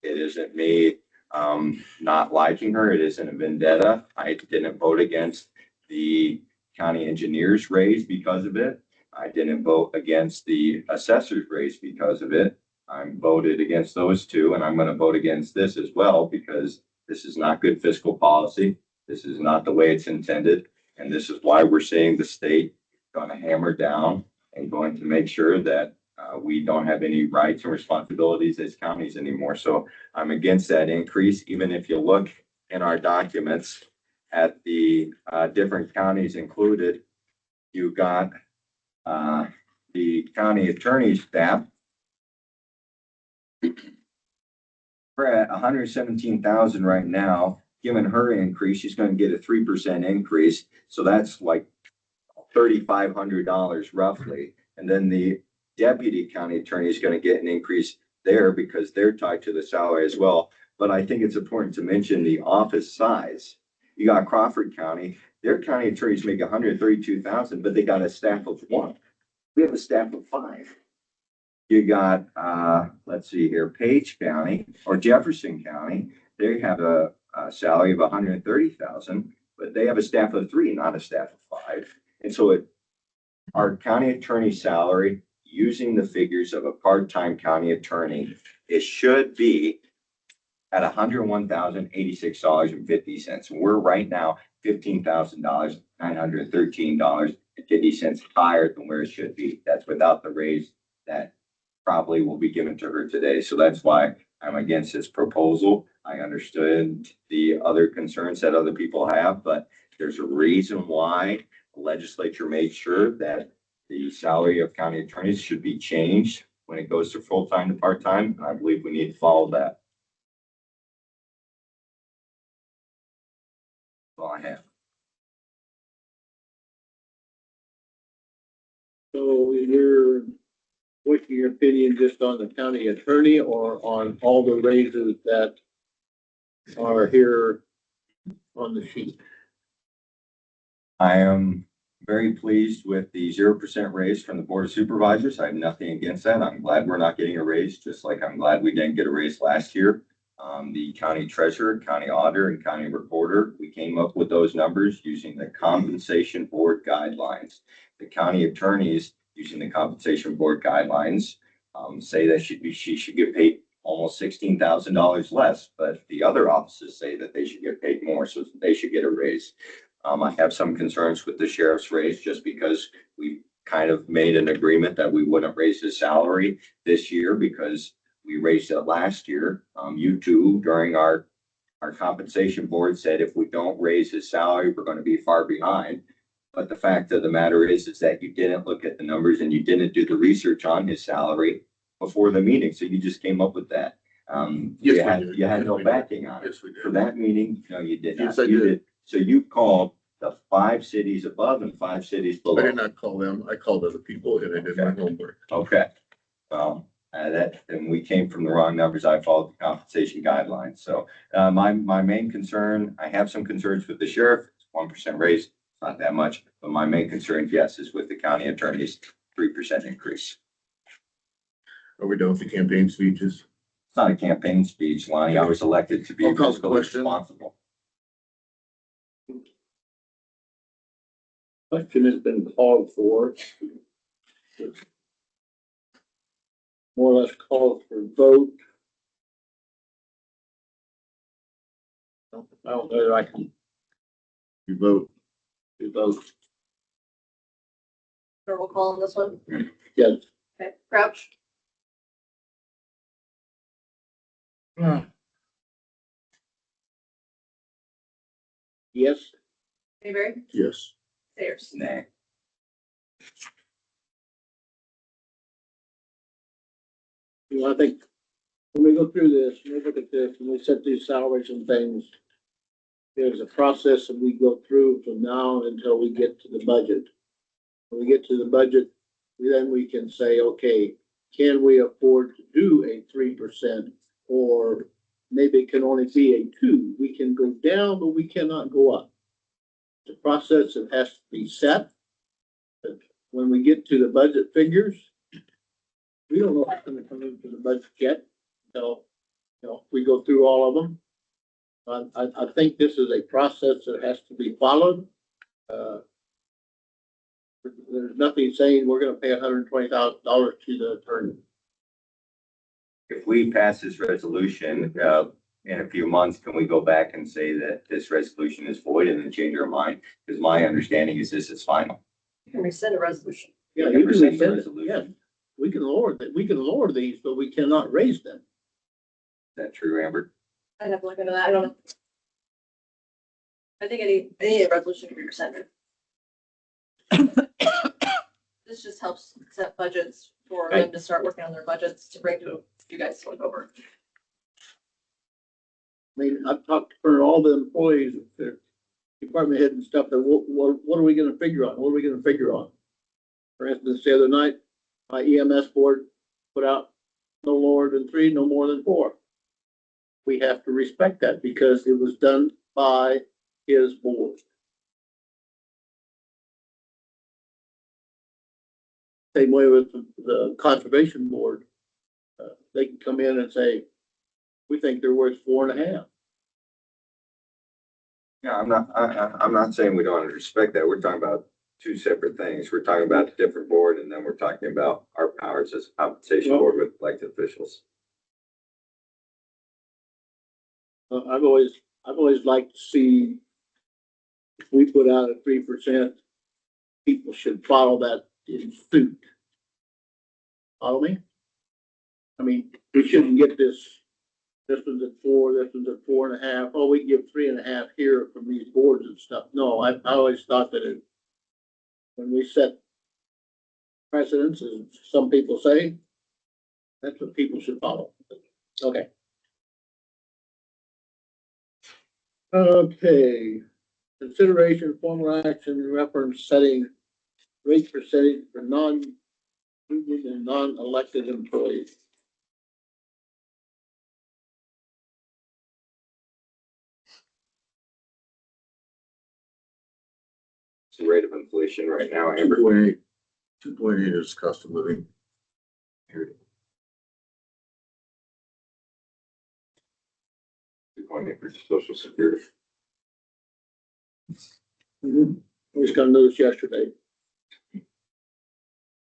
It isn't me not liking her. It isn't a vendetta. I didn't vote against the county engineer's raise because of it. I didn't vote against the assessor's raise because of it. I voted against those two, and I'm going to vote against this as well because this is not good fiscal policy. This is not the way it's intended. And this is why we're seeing the state going to hammer down and going to make sure that we don't have any rights and responsibilities as counties anymore. So I'm against that increase. Even if you look in our documents at the different counties included, you got the county attorney's staff. We're at 117,000 right now. Given her increase, she's going to get a 3% increase. So that's like $3,500 roughly. And then the deputy county attorney is going to get an increase there because they're tied to the salary as well. But I think it's important to mention the office size. You got Crawford County, their county attorneys make 132,000, but they got a staff of 1. We have a staff of 5. You got, let's see here, Page County or Jefferson County. They have a salary of 130,000, but they have a staff of 3, not a staff of 5. And so our county attorney salary, using the figures of a part-time county attorney, it should be at $101,086.50. And we're right now $15,913.50 higher than where it should be. That's without the raise that probably will be given to her today. So that's why I'm against this proposal. I understood the other concerns that other people have, but there's a reason why the legislature made sure that the salary of county attorneys should be changed when it goes to full-time to part-time. I believe we need to follow that. That's all I have. So you're voicing your opinion just on the county attorney or on all the raises that are here on the sheet? I am very pleased with the 0% raise from the Board of Supervisors. I have nothing against that. I'm glad we're not getting a raise, just like I'm glad we didn't get a raise last year. The county treasurer, county auditor, and county recorder, we came up with those numbers using the compensation board guidelines. The county attorneys, using the compensation board guidelines, say that she should get paid almost $16,000 less, but the other offices say that they should get paid more, so they should get a raise. I have some concerns with the sheriff's raise just because we kind of made an agreement that we wouldn't raise his salary this year because we raised it last year. You two, during our compensation board, said if we don't raise his salary, we're going to be far behind. But the fact of the matter is that you didn't look at the numbers and you didn't do the research on his salary before the meeting. So you just came up with that. You had no backing on it. Yes, we did. For that meeting, no, you did not. Yes, I You did. So you called the 5 cities above and 5 cities I below. did not call them. I called other people and I did my homework. Okay. Well, and we came from the wrong numbers. I followed the compensation guidelines. So my main concern, I have some concerns with the sheriff. 1% raise, not that much, but my main concern, yes, is with the county attorneys, 3% increase. Are we done with the campaign speeches? It's not a campaign speech, Lonnie. I was elected to be I'll call the fiscally question. responsible. Question has been called for. More or less called for vote. I don't know that I can You vote. do both. Roll call on this one. Yes. Okay, Crouch, Yes. Mayberry, Yes. Sayers. Nay. You know, I think when we go through this, we look at this, and we set these salaries and things, there's a process that we go through from now until we get to the budget. When we get to the budget, then we can say, okay, can we afford to do a 3%? Or maybe it can only be a 2. We can go down, but we cannot go up. The process that has to be set. But when we get to the budget figures, we don't know what's gonna come into the budget yet. So, we go through all of them. I think this is a process that has to be followed. There's nothing saying we're gonna pay $120,000 to the attorney. If we pass this resolution, in a few months, can we go back and say that this resolution is void and then change our mind? Because my understanding is this is final. You can rescind a resolution. Yeah, You can rescind the rescind it. resolution. Yeah. We can lower that, we can lower these, but we cannot raise them. Is that true, Amber? I'd have to look into that. I don't know. I think any resolution can be rescinded. This just helps set budgets for them to start working on their budgets to bring to you guys to look over. I mean, I've talked to all the employees, their department head and stuff, that what are we gonna figure on? What are we gonna figure on? For instance, the other night, my EMS board put out no lower than 3, no more than 4. We have to respect that because it was done by his board. Same way with the conservation board. They can come in and say, we think they're worth 4.5. Yeah, I'm not saying we don't respect that. We're talking about two separate things. We're talking about a different board and then we're talking about our powers as a compensation board with elected officials. I've always liked to see if we put out a 3%, people should follow that in suit. Follow me? I mean, we shouldn't get this one's at 4, this one's at 4.5. Oh, we can give 3.5 here from these boards and stuff. No, I always thought that when we set precedents, as some people say, that's what people should follow. Okay. Okay. Consideration formal action in reference setting rate percentage for non-union and non-elected employees. It's the rate of inflation right now, Amber. 2.8. 2.8 is cost of living. Here. 2.8 for Social Security. We just got news yesterday.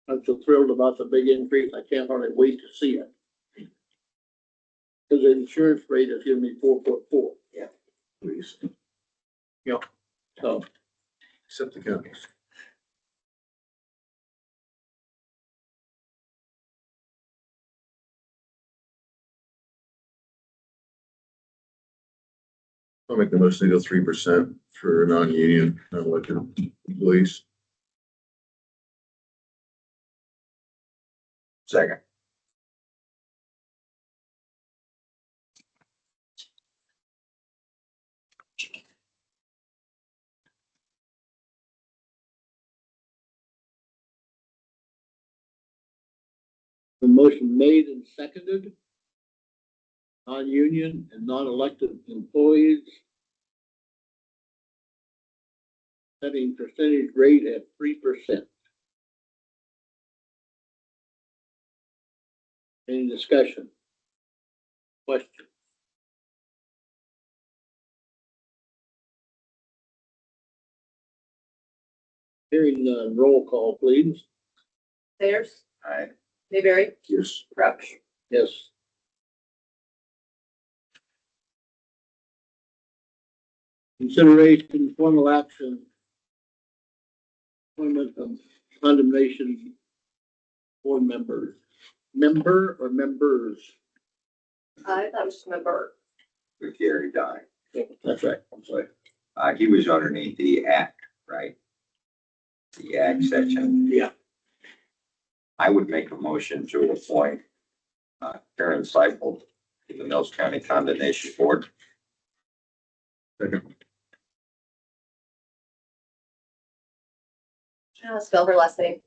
I'm so thrilled about the big increase. I can't hardly wait to see it. Because the insurance rate is giving me 4.4. Yeah. Please, So accept the counties. I'll make the motion to go 3% for non-union, non-elected employees. Second. the motion made and seconded. Non-union and non-elected employees. Setting percentage rate at 3%. Any discussion? Question? Hearing none, roll call, please. Sayers, Aye. Mayberry, Yes. Crouch. Yes. Consideration, formal action. Appointment of condemnation board members. Member or members? I thought it was member. With Gary died. That's right, I'm sorry. He was underneath the act, right? The act section. Yeah. I would make a motion to appoint Karen Seifel to the Mills County Condemnation Board. Second. Spell her last name.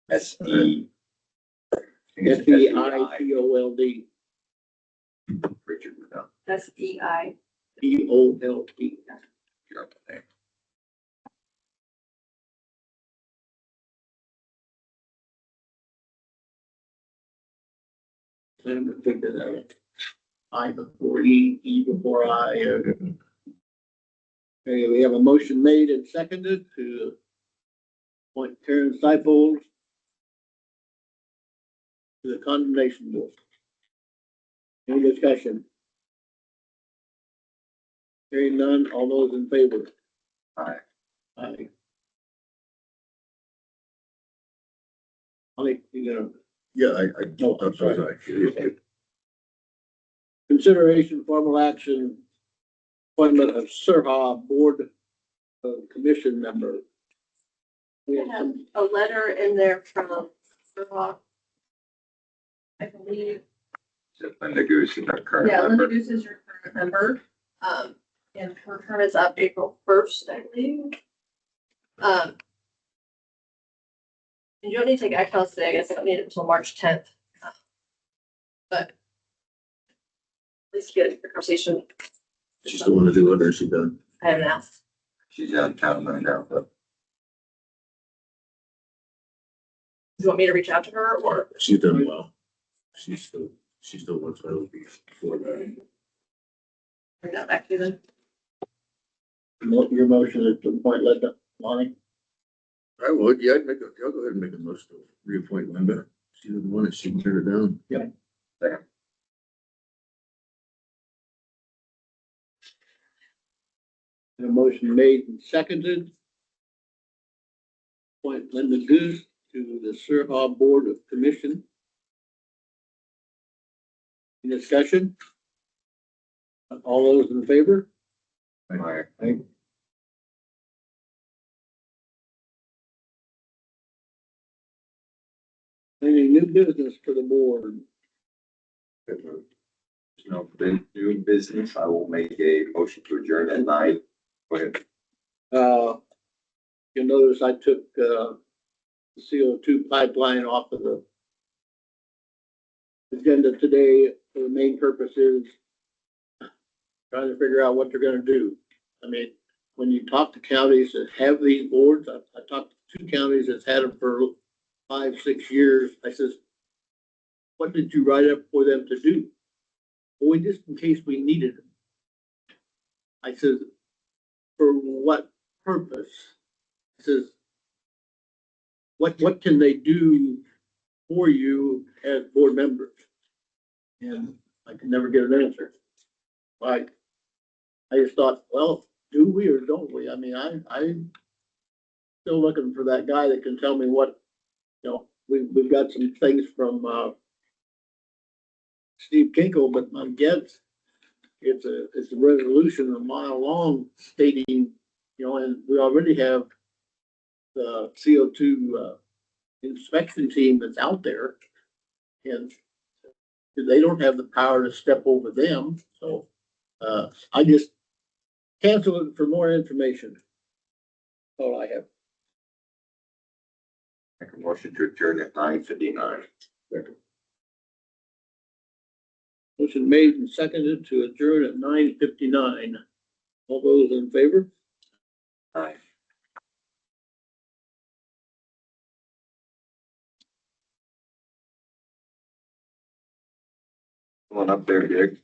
S-E. SEIPOLD. Richard, no, SEI. POLD. you're up there. I'm gonna figure that out. I before E, E before I. Okay, we have a motion made and seconded to appoint Karen Seifold to the condemnation board. Any discussion? Hearing none, all those in favor? Aye. Aye. Ollie, you know, Yeah, No, I'm sorry. sorry. consideration formal action, appointment of Surha Board of Commission member. We have some, A letter in there from, I believe, Is it Linda Goose is our current yeah, Linda member? Goose is your current member. And her term is up April 1st, I believe. And you don't need to take action on this today. I guess I don't need it until March 10th. But at least get a conversation. She still want to do it, or is she done? I haven't asked. She's out of town right now, but Do you want me to reach out to her or? She's done well. She still wants to be before that. Bring that back to you then. your motion is to appoint Linda, Lonnie. I would, yeah, I'll go ahead and make a motion to reappoint Linda. She's the one that she can turn it down. second. A motion made and seconded. Appoint Linda Goose to the Surha Board of Commission. Any discussion? All those in favor? Aye. Aye. Any new business for the board? No, new business, I will make a motion to adjourn at 9. Go ahead. You'll notice I took, the CO2 pipeline off of the agenda today. The main purpose is trying to figure out what they're gonna do. I mean, when you talk to counties that have these boards, I talked to 2 counties that's had them for 5, 6 years. I says, what did you write up for them to do? Well, just in case we needed them. I says, for what purpose? I says, what can they do for you as board members? And I could never get an answer. Like, I just thought, well, do we or don't we? I mean, I'm still looking for that guy that can tell me what, we've got some things from, Steve Kinkle, but my guess, it's a resolution a mile long stating, and we already have the CO2, inspection team that's out there. And they don't have the power to step over them, so, I just cancel it for more information. That's all I have. Make a motion to adjourn at 9:59. Motion made and seconded to adjourn at 9:59. All those in favor? Aye. Come on up there, Dick.